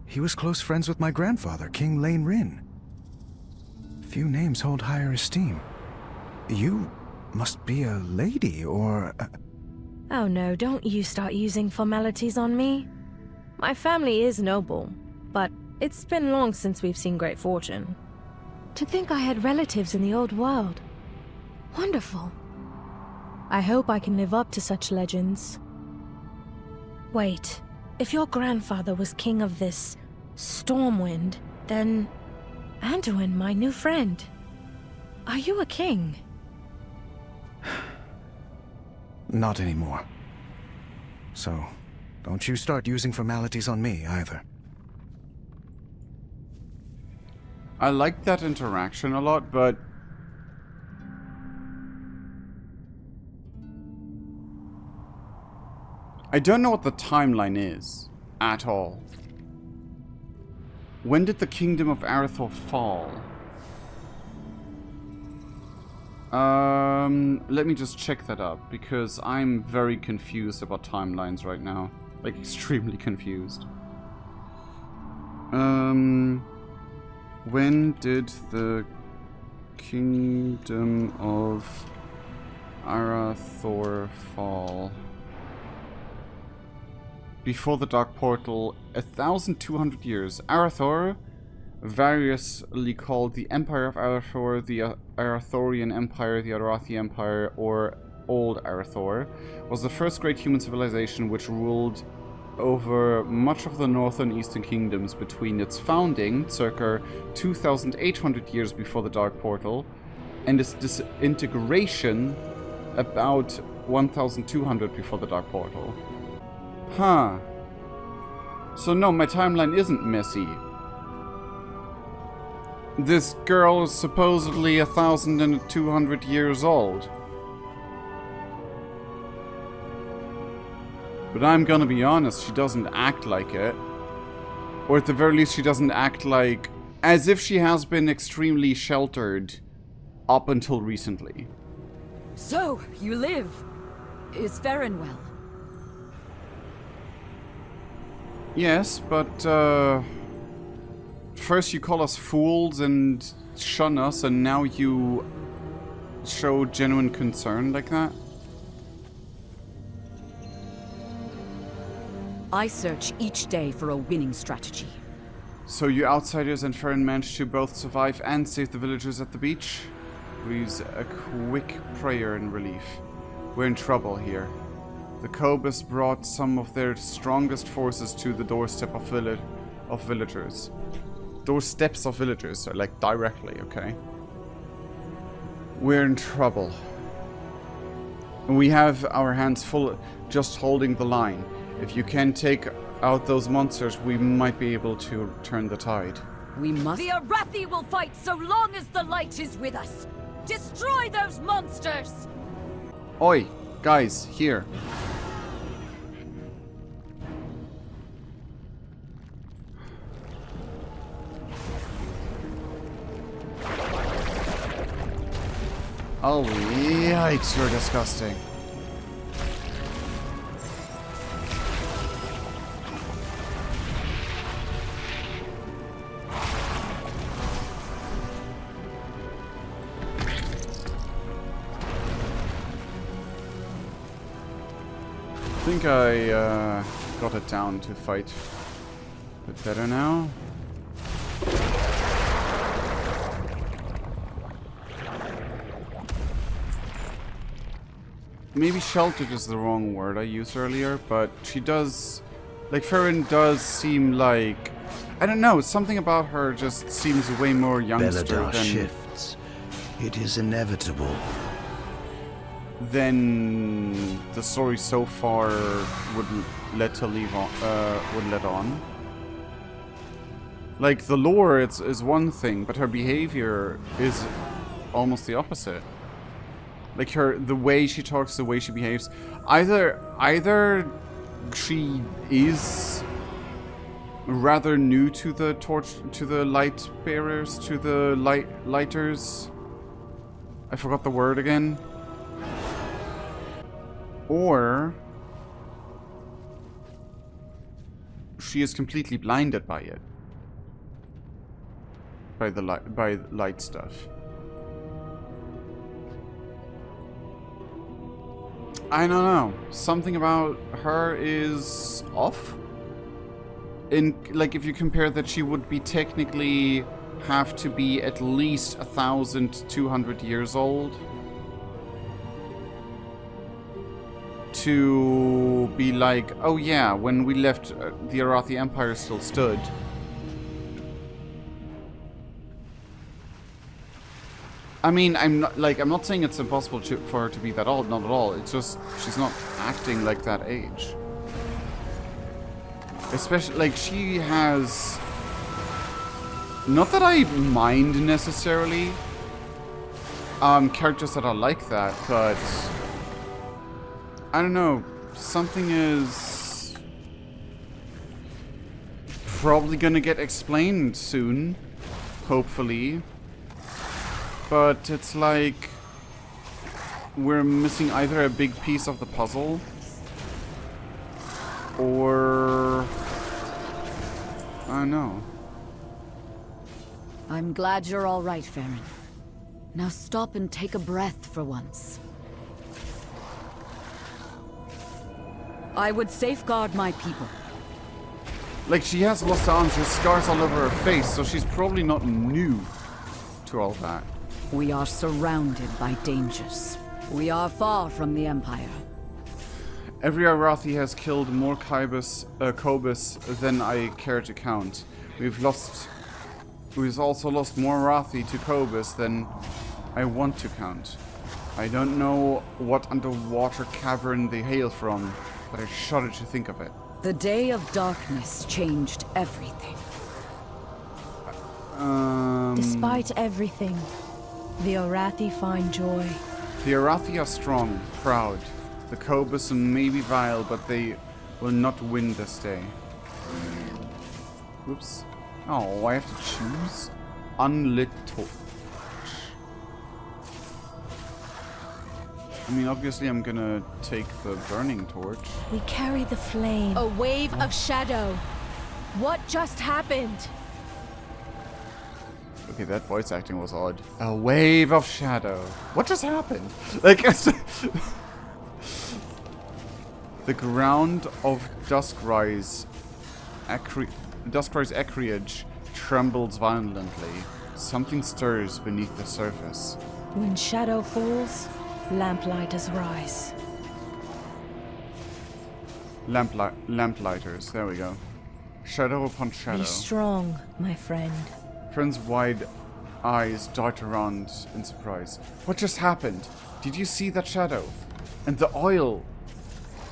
Speaker 3: He was close friends with my grandfather, King Lane Rin. Few names hold higher esteem. You must be a lady, or...
Speaker 6: Oh no, don't you start using formalities on me. My family is noble, but it's been long since we've seen great fortune. To think I had relatives in the old world. Wonderful. I hope I can live up to such legends. Wait, if your grandfather was king of this Stormwind, then Anduin, my new friend. Are you a king?
Speaker 3: Not anymore. So, don't you start using formalities on me, either.
Speaker 1: I like that interaction a lot, but... I don't know what the timeline is, at all. When did the kingdom of Arathor fall? Let me just check that up, because I'm very confused about timelines right now. Like, extremely confused. When did the kingdom of Arathor fall? Before the Dark Portal, 1,200 years. Arathor, variously called the Empire of Arathor, the Arathorian Empire, the Arathi Empire, or Old Arathor, was the first great human civilization which ruled over much of the northern eastern kingdoms between its founding, circa 2,800 years before the Dark Portal, and its disintegration, about 1,200 before the Dark Portal. Huh. So no, my timeline isn't messy. This girl is supposedly 1,200 years old. But I'm gonna be honest, she doesn't act like it. Or at the very least, she doesn't act like... as if she has been extremely sheltered up until recently.
Speaker 13: So, you live. Is Farron well?
Speaker 1: Yes, but, first you call us fools and shun us, and now you show genuine concern like that?
Speaker 13: I search each day for a winning strategy.
Speaker 1: So you outsiders and Farron managed to both survive and save the villagers at the beach? Please, a quick prayer in relief. We're in trouble here. The Cobus brought some of their strongest forces to the doorstep of villagers. Doorsteps of villagers, so like directly, okay? We're in trouble. We have our hands full just holding the line. If you can take out those monsters, we might be able to turn the tide.
Speaker 13: We must... The Arathi will fight so long as the light is with us! Destroy those monsters!
Speaker 1: Oi, guys, here. Oh, yikes, you're disgusting. I think I got it down to fight a bit better now. Maybe sheltered is the wrong word I used earlier, but she does... like, Farron does seem like... I don't know, something about her just seems way more youngster
Speaker 15: Beledar
Speaker 1: than...
Speaker 15: shifts. It is inevitable.
Speaker 1: Than the story so far would let on. Like, the lore is one thing, but her behavior is almost the opposite. Like, the way she talks, the way she behaves. Either she is rather new to the light bearers, to the lighters. I forgot the word again. Or she is completely blinded by it. By light stuff. I don't know. Something about her is off. Like, if you compare that, she would be technically have to be at least 1,200 years old to be like, oh yeah, when we left, the Arathi Empire still stood. I mean, I'm not saying it's impossible for her to be that old, not at all. It's just she's not acting like that age. Especially, like, she has... Not that I mind necessarily characters that are like that, but I don't know. Something is probably gonna get explained soon, hopefully. But it's like we're missing either a big piece of the puzzle or I don't know.
Speaker 13: I'm glad you're all right, Farron. Now stop and take a breath for once. I would safeguard my people.
Speaker 1: Like, she has lost arms, she has scars all over her face, so she's probably not new to all that.
Speaker 13: We are surrounded by dangers. We are far from the Empire.
Speaker 1: Every Arathi has killed more Kobus than I care to count. We've also lost more Arathi to Kobus than I want to count. I don't know what underwater cavern they hail from, but I shudder to think of it.
Speaker 13: The Day of Darkness changed everything.
Speaker 6: Despite everything, the Arathi find joy.
Speaker 1: The Arathi are strong, proud. The Kobus may be vile, but they will not win this day. Whoops. Oh, I have to choose? Unlit torch. I mean, obviously I'm gonna take the burning torch.
Speaker 6: We carry the flame.
Speaker 4: A wave of shadow. What just happened?
Speaker 1: Okay, that voice acting was odd. A wave of shadow. What just happened? Like, the ground of Duskrise acreage trembles violently. Something stirs beneath the surface.
Speaker 6: When shadow falls, lamplighters rise.
Speaker 1: Lamplighters, there we go. Shadow upon shadow.
Speaker 6: Be strong, my friend.
Speaker 1: Friend's wide eyes dart around in surprise. What just happened? Did you see that shadow? And the oil...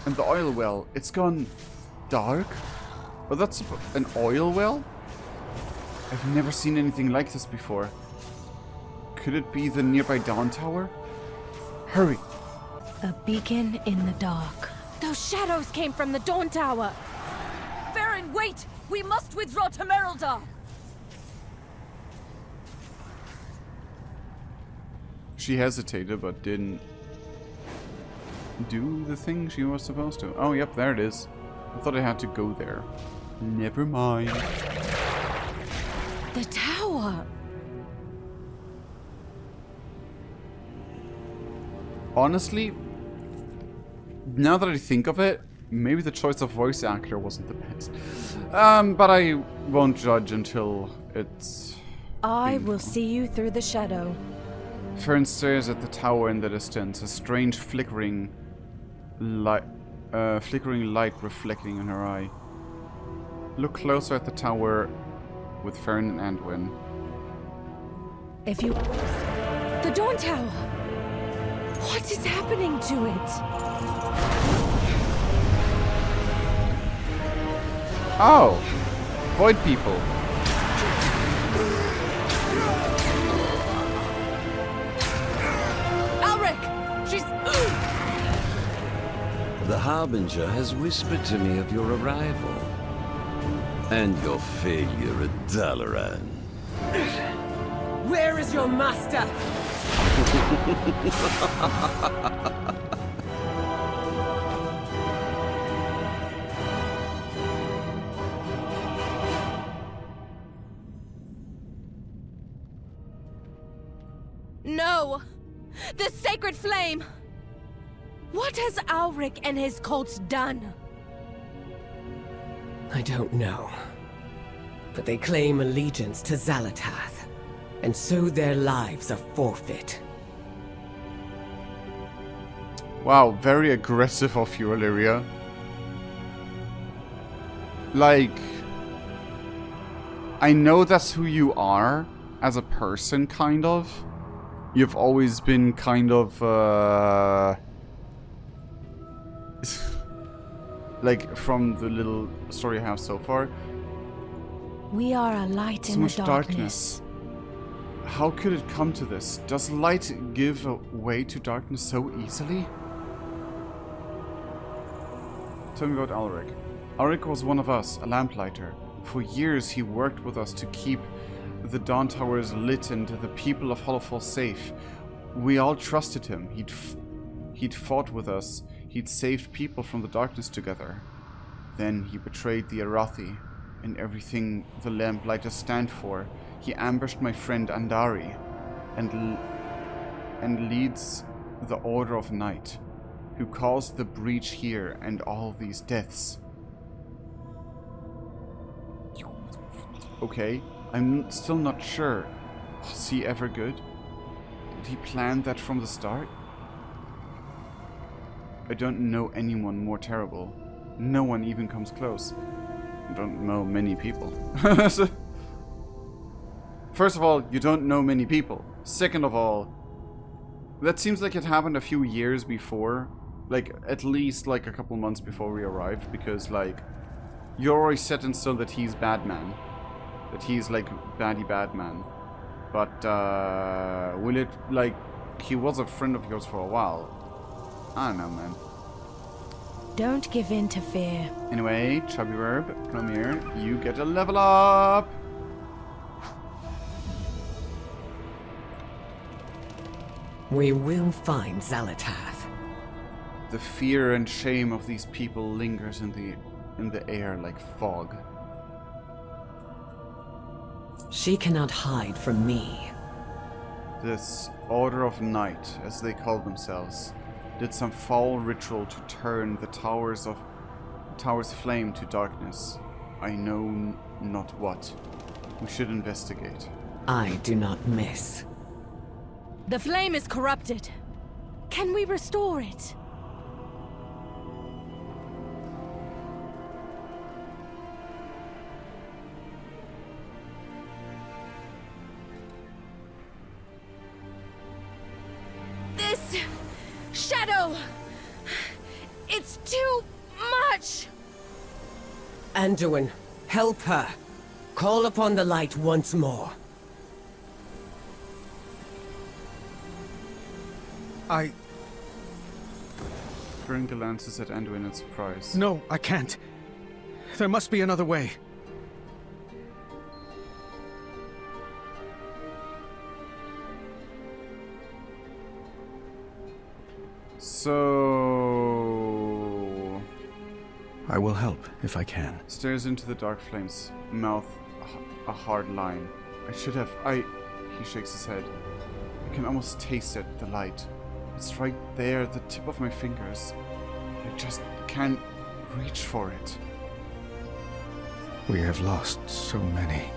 Speaker 1: And the oil well, it's gone dark? Oh, that's an oil well? I've never seen anything like this before. Could it be the nearby Dawn Tower? Hurry!
Speaker 6: A beacon in the dark.
Speaker 4: Those shadows came from the Dawn Tower.
Speaker 13: Farron, wait! We must withdraw to Merildar!
Speaker 1: She hesitated, but didn't do the thing she was supposed to. Oh, yep, there it is. I thought I had to go there. Never mind.
Speaker 4: The tower.
Speaker 1: Honestly, now that I think of it, maybe the choice of voice actor wasn't the best. But I won't judge until it's...
Speaker 6: I will see you through the shadow.
Speaker 1: Fern stares at the tower in the distance, a strange flickering light reflecting in her eye. Look closer at the tower with Fern and Anduin.
Speaker 6: If you...
Speaker 4: The Dawn Tower! What is happening to it?
Speaker 1: Oh! Void people.
Speaker 16: The Harbinger has whispered to me of your arrival. And your failure at Dalaran.
Speaker 11: Where is your master?
Speaker 4: No! The sacred flame! What has Alric and his cults done?
Speaker 11: I don't know. But they claim allegiance to xal'atath, and so their lives are forfeit.
Speaker 1: Wow, very aggressive of you, Illyria. Like, I know that's who you are as a person, kind of. You've always been kind of, like, from the little story I have so far.
Speaker 6: We are a light in the darkness.
Speaker 1: How could it come to this? Does light give way to darkness so easily? Tell me about Alric. Alric was one of us, a lamplighter. For years he worked with us to keep the Dawn Towers lit and the people of Hallowfall safe. We all trusted him. He'd fought with us. He'd saved people from the darkness together. Then he betrayed the Arathi and everything the Lamplighters stand for. He ambushed my friend Andari and leads the Order of Night, who caused the breach here and all these deaths. Okay, I'm still not sure. Was he ever good? Did he plan that from the start? I don't know anyone more terrible. No one even comes close. I don't know many people. First of all, you don't know many people. Second of all, that seems like it happened a few years before. Like, at least like a couple months before we arrived. Because, like, you already set in stone that he's Badman. That he's, like, baddie Badman. But, will it, like, he was a friend of yours for a while. I don't know, man.
Speaker 6: Don't give in to fear.
Speaker 1: Anyway, Chubby Verb, come here. You get a level up!
Speaker 11: We will find xal'atath.
Speaker 1: The fear and shame of these people lingers in the air like fog.
Speaker 11: She cannot hide from me.
Speaker 1: This Order of Night, as they call themselves, did some foul ritual to turn the tower's flame to darkness. I know not what. We should investigate.
Speaker 11: I do not miss.
Speaker 6: The flame is corrupted. Can we restore it? This shadow! It's too much!
Speaker 11: Anduin, help her. Call upon the light once more.
Speaker 1: Grin glances at Anduin in surprise.
Speaker 3: No, I can't. There must be another way.
Speaker 1: So...
Speaker 3: I will help, if I can.
Speaker 1: Stares into the dark flames, mouth a hard line. He shakes his head. I can almost taste it, the light. It's right there at the tip of my fingers. I just can't reach for it.
Speaker 3: We have lost so many.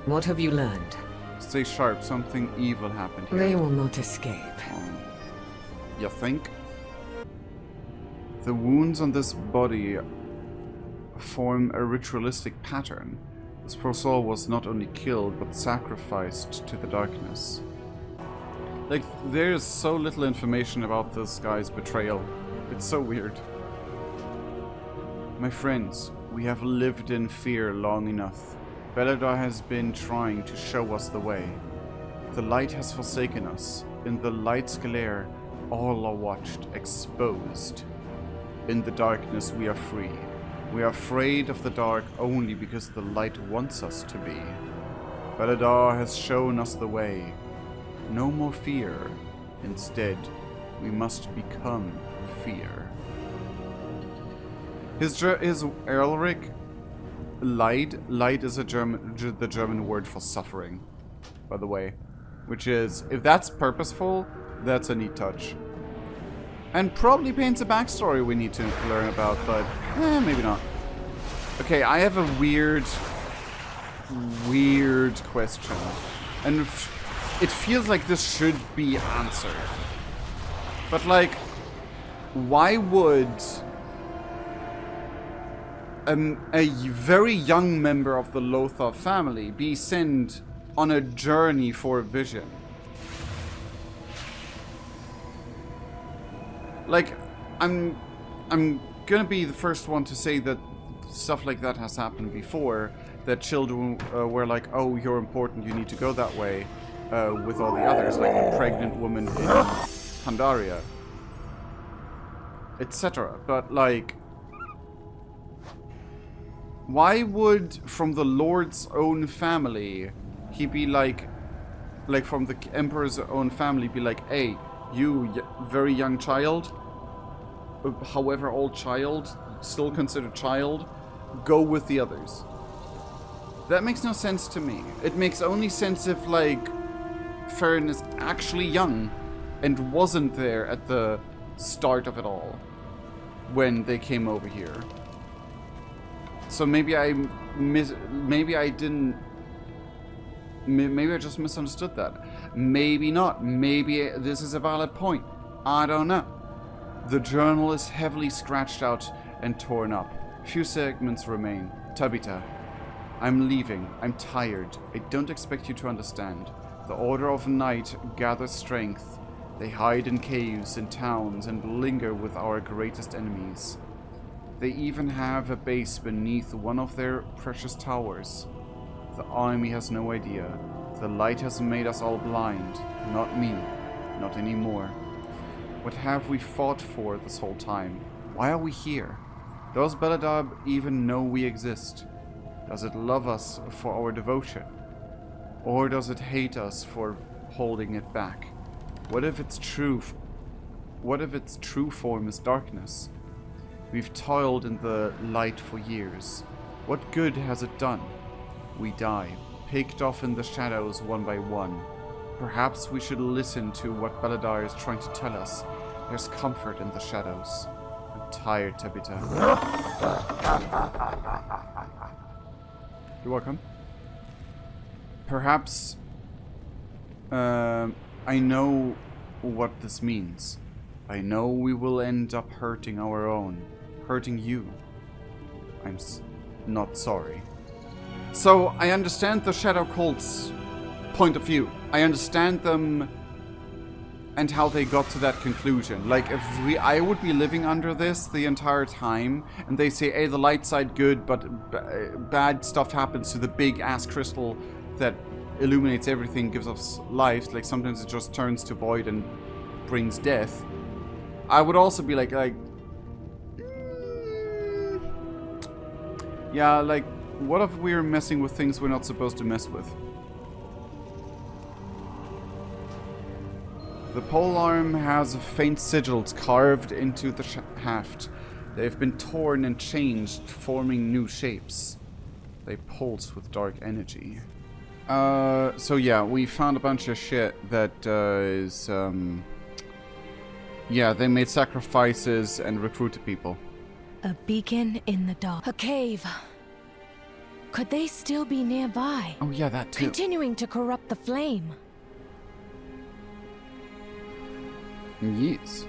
Speaker 11: What have you learned?
Speaker 1: Stay sharp, something evil happened here.
Speaker 11: They will not escape.
Speaker 1: You think? The wounds on this body form a ritualistic pattern. This poor soul was not only killed, but sacrificed to the darkness. Like, there's so little information about this guy's betrayal. It's so weird. My friends, we have lived in fear long enough. Beledar has been trying to show us the way. The light has forsaken us. In the light's glare, all are watched, exposed. In the darkness, we are free. We are afraid of the dark only because the light wants us to be. Beledar has shown us the way. No more fear. Instead, we must become fear. His Elric, Leid is the German word for suffering, by the way. Which is, if that's purposeful, that's a neat touch. And probably paints a backstory we need to learn about, but maybe not. Okay, I have a weird question. And it feels like this should be answered. But like, why would a very young member of the Lothar family be sent on a journey for a vision. Like, I'm gonna be the first one to say that stuff like that has happened before. That children were like, oh, you're important, you need to go that way, with all the others, like the pregnant woman in Pandaria, etc. But, like, why would, from the Lord's own family, he be like from the Emperor's own family, be like, hey, you very young child, however old child, still considered child, go with the others. That makes no sense to me. It makes only sense if, like, Farron is actually young and wasn't there at the start of it all when they came over here. So maybe I just misunderstood that. Maybe not. Maybe this is a valid point. I don't know. The journal is heavily scratched out and torn up. Few segments remain. Tabitha, I'm leaving. I'm tired. I don't expect you to understand. The Order of Night gathers strength. They hide in caves, in towns, and linger with our greatest enemies. They even have a base beneath one of their precious towers. The army has no idea. The light has made us all blind. Not me. Not anymore. What have we fought for this whole time? Why are we here? Does Beladab even know we exist? Does it love us for our devotion? Or does it hate us for holding it back? What if its true form is darkness? We've toiled in the light for years. What good has it done? We die, picked off in the shadows one by one. Perhaps we should listen to what Beladar is trying to tell us. There's comfort in the shadows. I'm tired, Tabitha. You're welcome. Perhaps I know what this means. I know we will end up hurting our own. Hurting you. I'm not sorry. So, I understand the Shadow Cult's point of view. I understand them and how they got to that conclusion. Like, if I would be living under this the entire time, and they say, hey, the light side good, but bad stuff happens to the big-ass crystal that illuminates everything, gives us life, like sometimes it just turns to void and brings death, I would also be like, yeah, like, what if we're messing with things we're not supposed to mess with? The polearm has faint sigils carved into the haft. They've been torn and changed, forming new shapes. They pulse with dark energy. So yeah, we found a bunch of shit that is, yeah, they made sacrifices and recruited people.
Speaker 6: A beacon in the dark. A cave. Could they still be nearby?
Speaker 1: Oh yeah, that too.
Speaker 6: Continuing to corrupt the flame.
Speaker 1: Yes.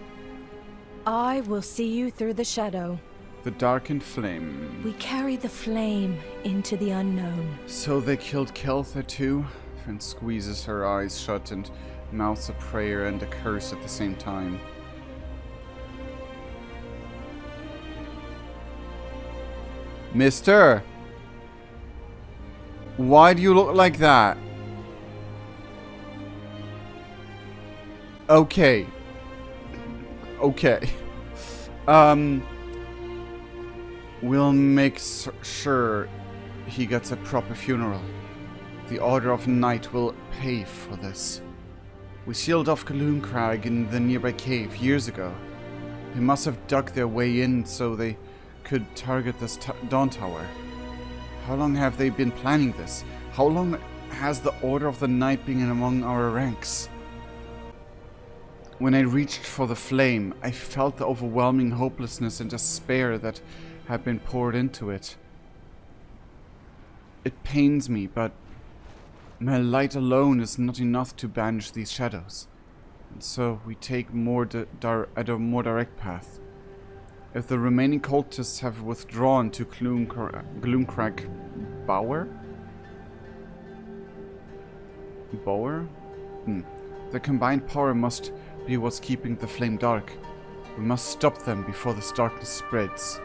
Speaker 6: I will see you through the shadow.
Speaker 1: The darkened flame.
Speaker 6: We carry the flame into the unknown.
Speaker 1: So they killed Keltha too? And squeezes her eyes shut and mouths a prayer and a curse at the same time. Mister! Why do you look like that? Okay. Okay. We'll make sure he gets a proper funeral. The Order of Night will pay for this. We sealed off Gloomcrag in the nearby cave years ago. They must have dug their way in so they could target this Dawn Tower. How long have they been planning this? How long has the Order of the Night been among our ranks? When I reached for the flame, I felt the overwhelming hopelessness and despair that had been poured into it. It pains me, but my light alone is not enough to banish these shadows. And so we take a more direct path. If the remaining cultists have withdrawn to Gloomcrag Bower, Bower? The combined power must be what's keeping the flame dark. We must stop them before this darkness spreads.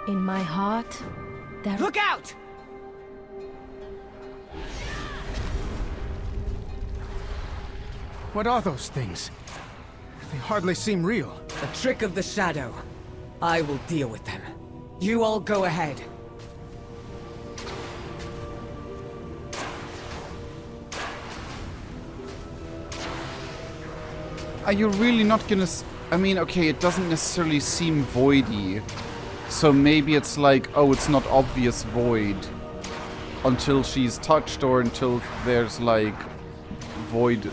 Speaker 6: In my heart, there...
Speaker 11: Look out!
Speaker 3: What are those things? They hardly seem real.
Speaker 11: A trick of the shadow. I will deal with them. You all go ahead.
Speaker 1: Are you really not gonna... I mean, okay, it doesn't necessarily seem voidy. So maybe it's like, oh, it's not obvious void. Until she's touched or until there's like... void...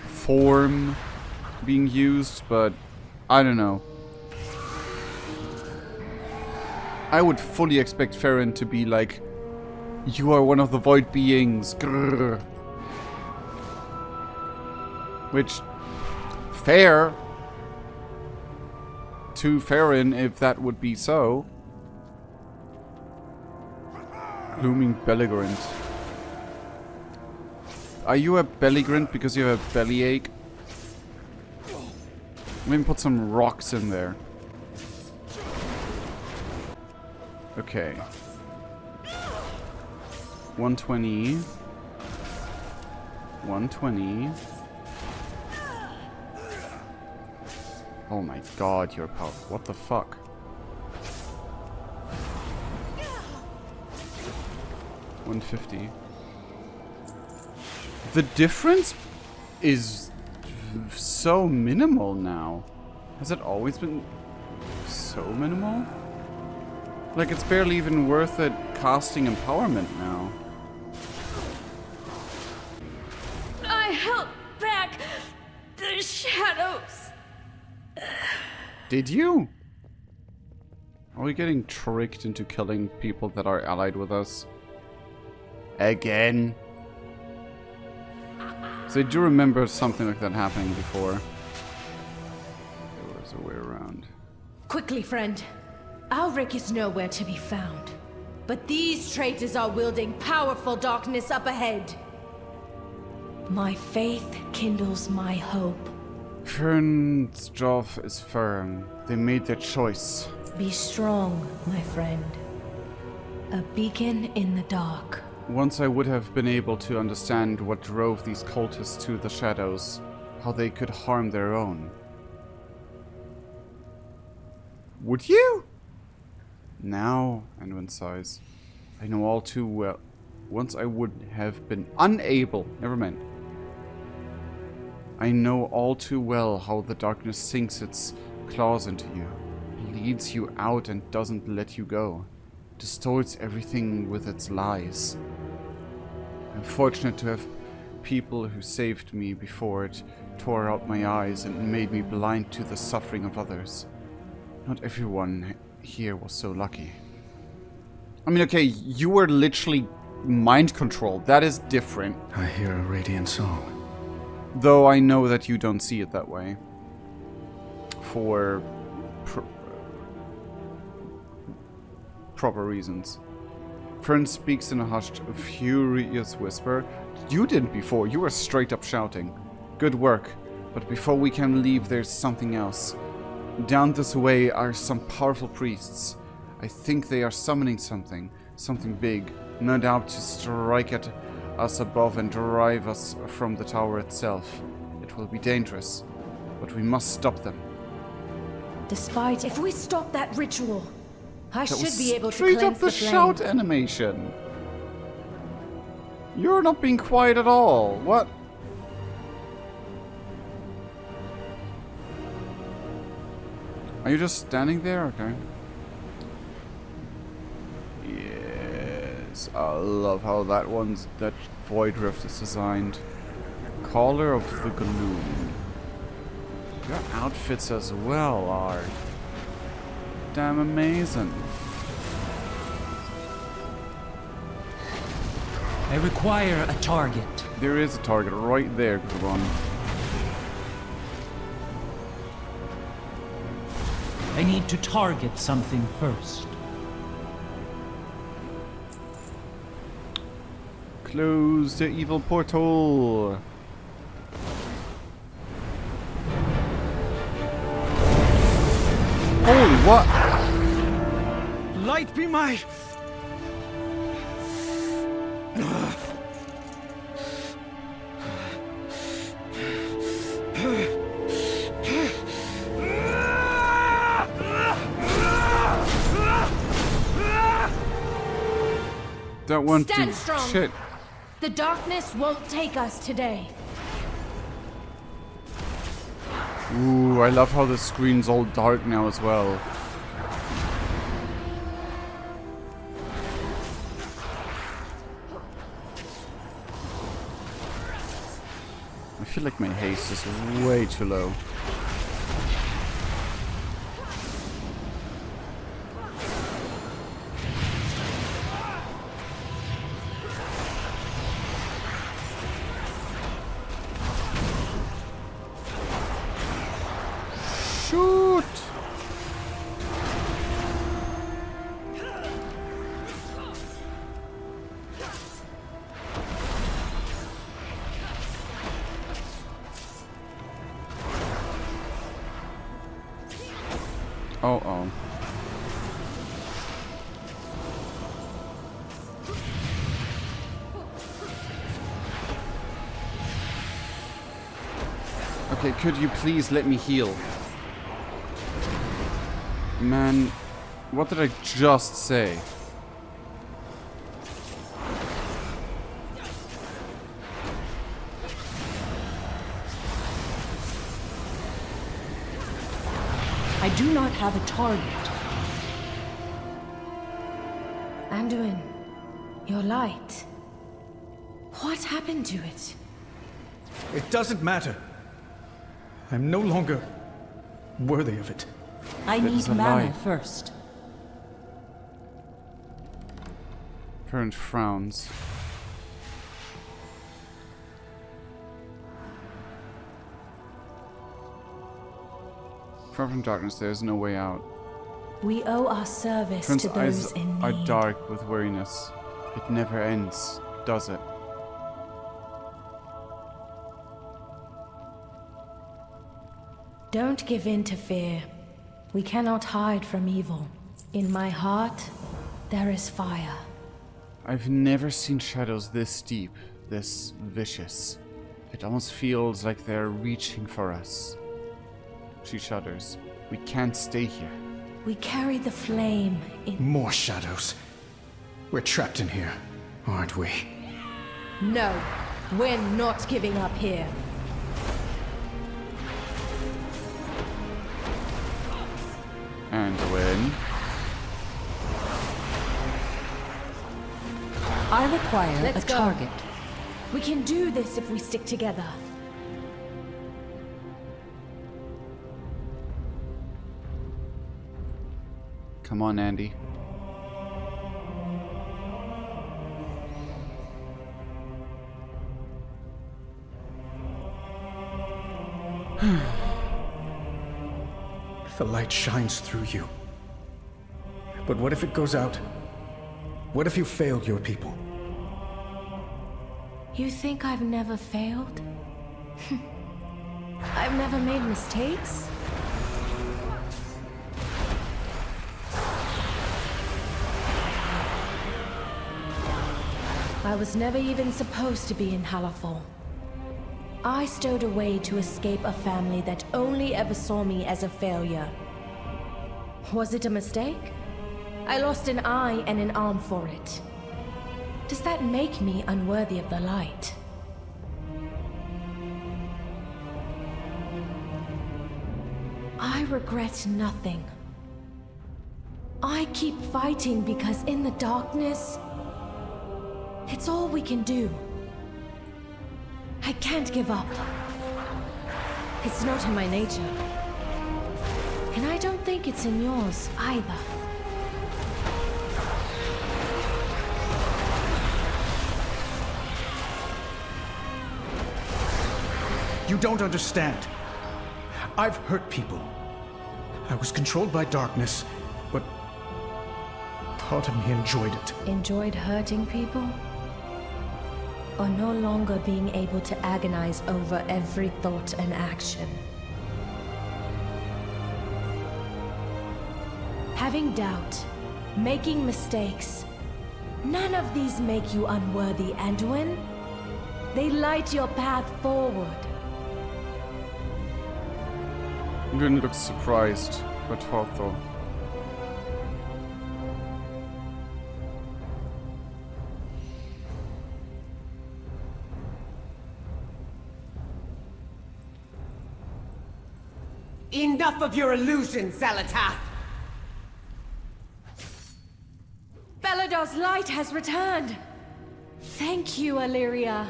Speaker 1: form being used, but... I don't know. I would fully expect Farron to be like... You are one of the void beings. Grrr. Which... fair to Farron if that would be so. Blooming Belligerent. Are you a Belligerent because you have a bellyache? Maybe put some rocks in there. Okay. 120. 120. Oh my god, you're powerful. What the fuck? $150. The difference is so minimal now. Has it always been so minimal? Like, it's barely even worth it casting empowerment now.
Speaker 13: I held back the shadows.
Speaker 1: Did you? Are we getting tricked into killing people that are allied with us? Again? So I do remember something like that happening before. There was a way around.
Speaker 4: Quickly, friend. Alric is nowhere to be found. But these traitors are wielding powerful darkness up ahead.
Speaker 6: My faith kindles my hope.
Speaker 1: Fern's jaw is firm. They made their choice.
Speaker 6: Be strong, my friend. A beacon in the dark.
Speaker 1: Once I would have been able to understand what drove these cultists to the shadows, how they could harm their own. Would you? Now, Anduin sighs, I know all too well. Once I would have been unable, never mind. I know all too well how the darkness sinks its claws into you, leads you out and doesn't let you go, distorts everything with its lies. I'm fortunate to have people who saved me before it tore out my eyes and made me blind to the suffering of others. Not everyone here was so lucky. I mean, okay, you were literally mind controlled. That is different.
Speaker 3: I hear a radiant song.
Speaker 1: Though I know that you don't see it that way. For proper reasons. Fern speaks in a hushed, furious whisper. You didn't before. You were straight up shouting. Good work. But before we can leave, there's something else. Down this way are some powerful priests. I think they are summoning something. Something big. No doubt to strike at us above and drive us from the tower itself. It will be dangerous, but we must stop them.
Speaker 6: Despite...
Speaker 4: If we stop that ritual, I
Speaker 1: That
Speaker 4: should
Speaker 1: was
Speaker 4: be able to
Speaker 1: straight
Speaker 4: cleanse
Speaker 1: up the
Speaker 4: the flame.
Speaker 1: shout animation. You're not being quiet at all. What? Are you just standing there? Okay. Yes, I love how that Void Rift is designed. Caller of the Gloom. Your outfits as well are damn amazing.
Speaker 9: I require a target.
Speaker 1: There is a target right there, Grubon.
Speaker 9: I need to target something first.
Speaker 1: Close the evil portal. Holy what?
Speaker 3: Light be my...
Speaker 1: That one
Speaker 4: Stand
Speaker 1: dude.
Speaker 4: strong.
Speaker 1: Shit.
Speaker 4: The darkness won't take us today.
Speaker 1: Ooh, I love how the screen's all dark now as well. I feel like my haste is way too low. Shoot! Oh. Okay, could you please let me heal? Man, what did I just say?
Speaker 6: I do not have a target.
Speaker 4: Anduin, your light. What happened to it?
Speaker 3: It doesn't matter. I'm no longer worthy of it.
Speaker 6: I need mana first.
Speaker 1: Current frowns. From darkness, there is no way out.
Speaker 6: We owe our service
Speaker 1: Friend's
Speaker 6: to those
Speaker 1: eyes
Speaker 6: in
Speaker 1: are
Speaker 6: need.
Speaker 1: dark with weariness. It never ends, does it?
Speaker 4: Don't give in to fear. We cannot hide from evil. In my heart, there is fire.
Speaker 1: I've never seen shadows this deep, this vicious. It almost feels like they're reaching for us. She shudders. We can't stay here.
Speaker 4: We carry the flame in...
Speaker 3: More shadows. We're trapped in here, aren't we?
Speaker 4: No, we're not giving up here.
Speaker 1: Anduin.
Speaker 6: I require
Speaker 4: Let's
Speaker 6: a
Speaker 4: go.
Speaker 6: target.
Speaker 4: We can do this if we stick together.
Speaker 1: Come on, Andy.
Speaker 3: The light shines through you. But what if it goes out? What if you failed your people?
Speaker 4: You think I've never failed? I've never made mistakes? I was never even supposed to be in Hallowfall. I stowed away to escape a family that only ever saw me as a failure. Was it a mistake? I lost an eye and an arm for it. Does that make me unworthy of the light? I regret nothing. I keep fighting because in the darkness, it's all we can do. I can't give up. It's not in my nature. And I don't think it's in yours either.
Speaker 3: You don't understand. I've hurt people. I was controlled by darkness, but part of me enjoyed it.
Speaker 4: Enjoyed hurting people? or no longer being able to agonize over every thought and action. Having doubt, making mistakes, none of these make you unworthy, Anduin. They light your path forward.
Speaker 1: Anduin looks surprised, but thoughtful.
Speaker 11: Enough of your illusions, xal'atath!
Speaker 4: Belador's light has returned. Thank you, Illyria.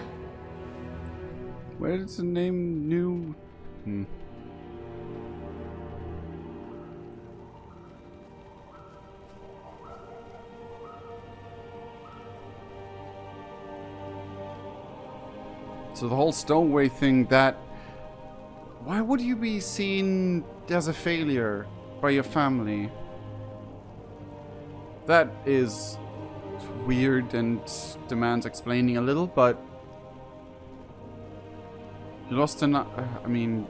Speaker 1: Where is the name new? So the whole Stoneway thing, that... Why would you be seen as a failure by your family? That is weird and demands explaining a little, but... You lost an... you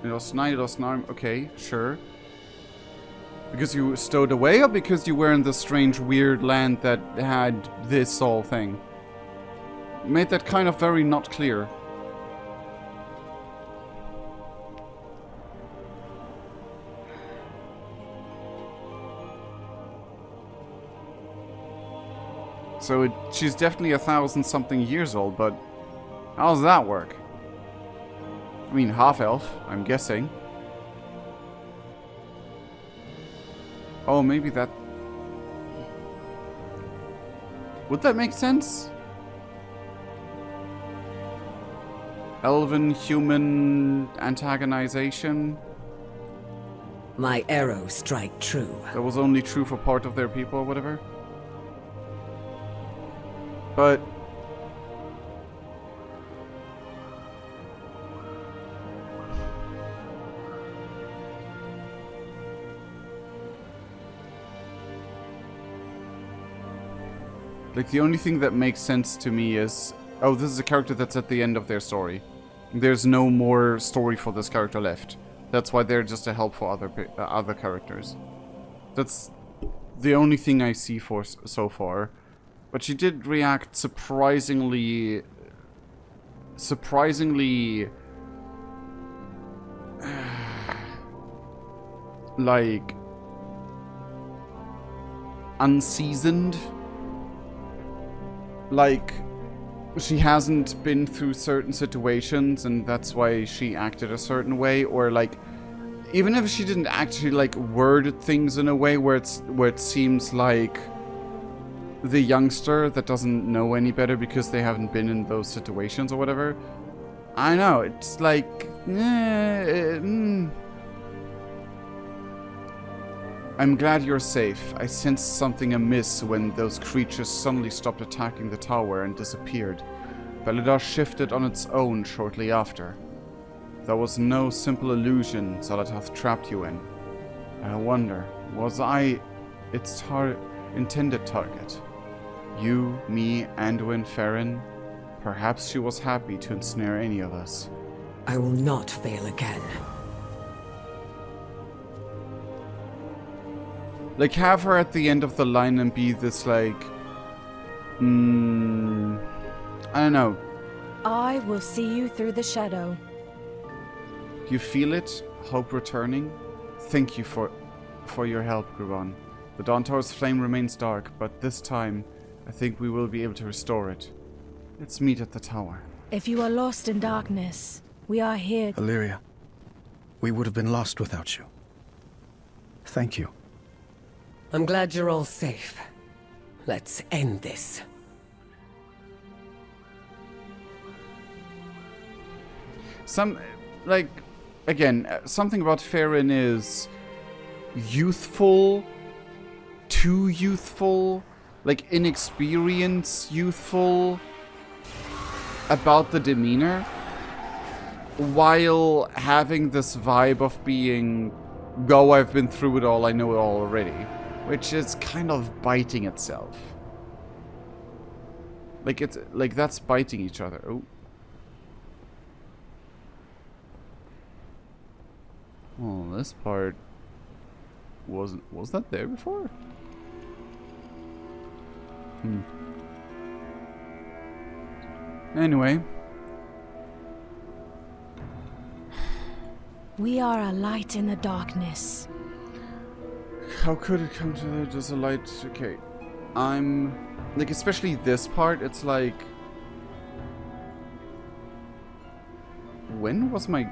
Speaker 1: lost an eye, you lost an arm, okay, sure. Because you stowed away, or because you were in this strange, weird land that had this whole thing? Made that kind of very not clear. So she's definitely 1,000-something years old, but how does that work? I mean, half-elf, I'm guessing. Oh, maybe that... Would that make sense? Elven, human antagonization?
Speaker 11: My arrows strike true.
Speaker 1: That was only true for part of their people or whatever? But... like, the only thing that makes sense to me is... Oh, this is a character that's at the end of their story. There's no more story for this character left. That's why they're just a help for other characters. That's the only thing I see for so far. But she did react surprisingly... like... unseasoned. Like... she hasn't been through certain situations and that's why she acted a certain way, or like even if she didn't actually like word things in a way where it seems like the youngster that doesn't know any better because they haven't been in those situations or whatever. I know, it's like I'm glad you're safe. I sensed something amiss when those creatures suddenly stopped attacking the tower and disappeared. Belador shifted on its own shortly after. There was no simple illusion xal'atath trapped you in. I wonder, was I its intended target? You, me, Anduin, Farron? Perhaps she was happy to ensnare any of us.
Speaker 11: I will not fail again.
Speaker 1: Like, have her at the end of the line and be this, like... I don't know.
Speaker 6: I will see you through the shadow.
Speaker 1: You feel it? Hope returning? Thank you for your help, Gruban. The Dawn Tower's flame remains dark, but this time, I think we will be able to restore it. Let's meet at the tower.
Speaker 6: If you are lost in darkness, we are here.
Speaker 3: Illyria, we would have been lost without you. Thank you.
Speaker 11: I'm glad you're all safe. Let's end this.
Speaker 1: Something about Farron is youthful, too youthful, like inexperienced youthful about the demeanor, while having this vibe of being, go, I've been through it all, I know it all already. Which is kind of biting itself. Like, it's like that's biting each other. Oh. Oh, this part was that there before? Anyway.
Speaker 6: We are a light in the darkness.
Speaker 1: How could it come to that? There's a light. Okay. I'm like, especially this part, it's like, when was my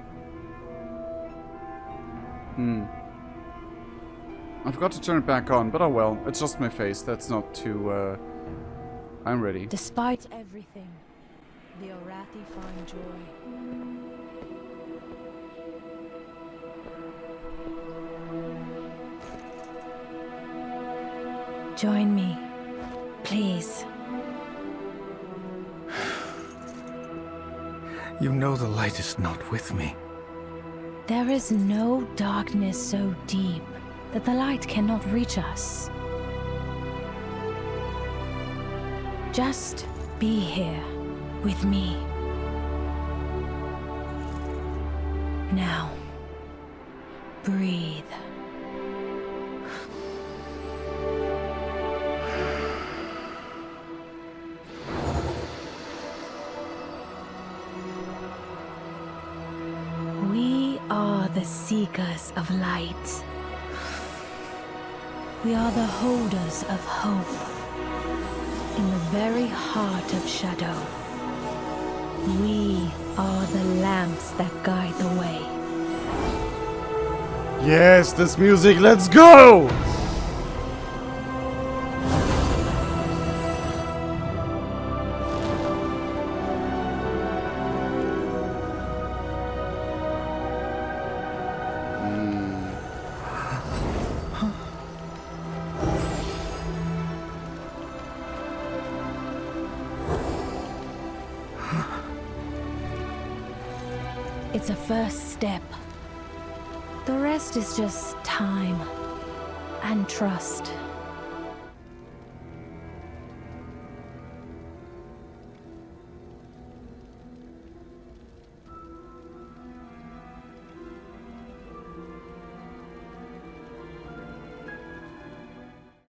Speaker 1: I forgot to turn it back on, but oh well, it's just my face. That's not too I'm ready.
Speaker 6: Despite everything, the Arathi find joy. Join me, please.
Speaker 3: You know the light is not with me.
Speaker 6: There is no darkness so deep that the light cannot reach us. Just be here with me. Now, breathe. We are the seekers of light. We are the holders of hope. In the very heart of shadow. We are the lamps that guide the way.
Speaker 1: Yes, this music, let's go!
Speaker 6: It's a first step. The rest is just time and trust.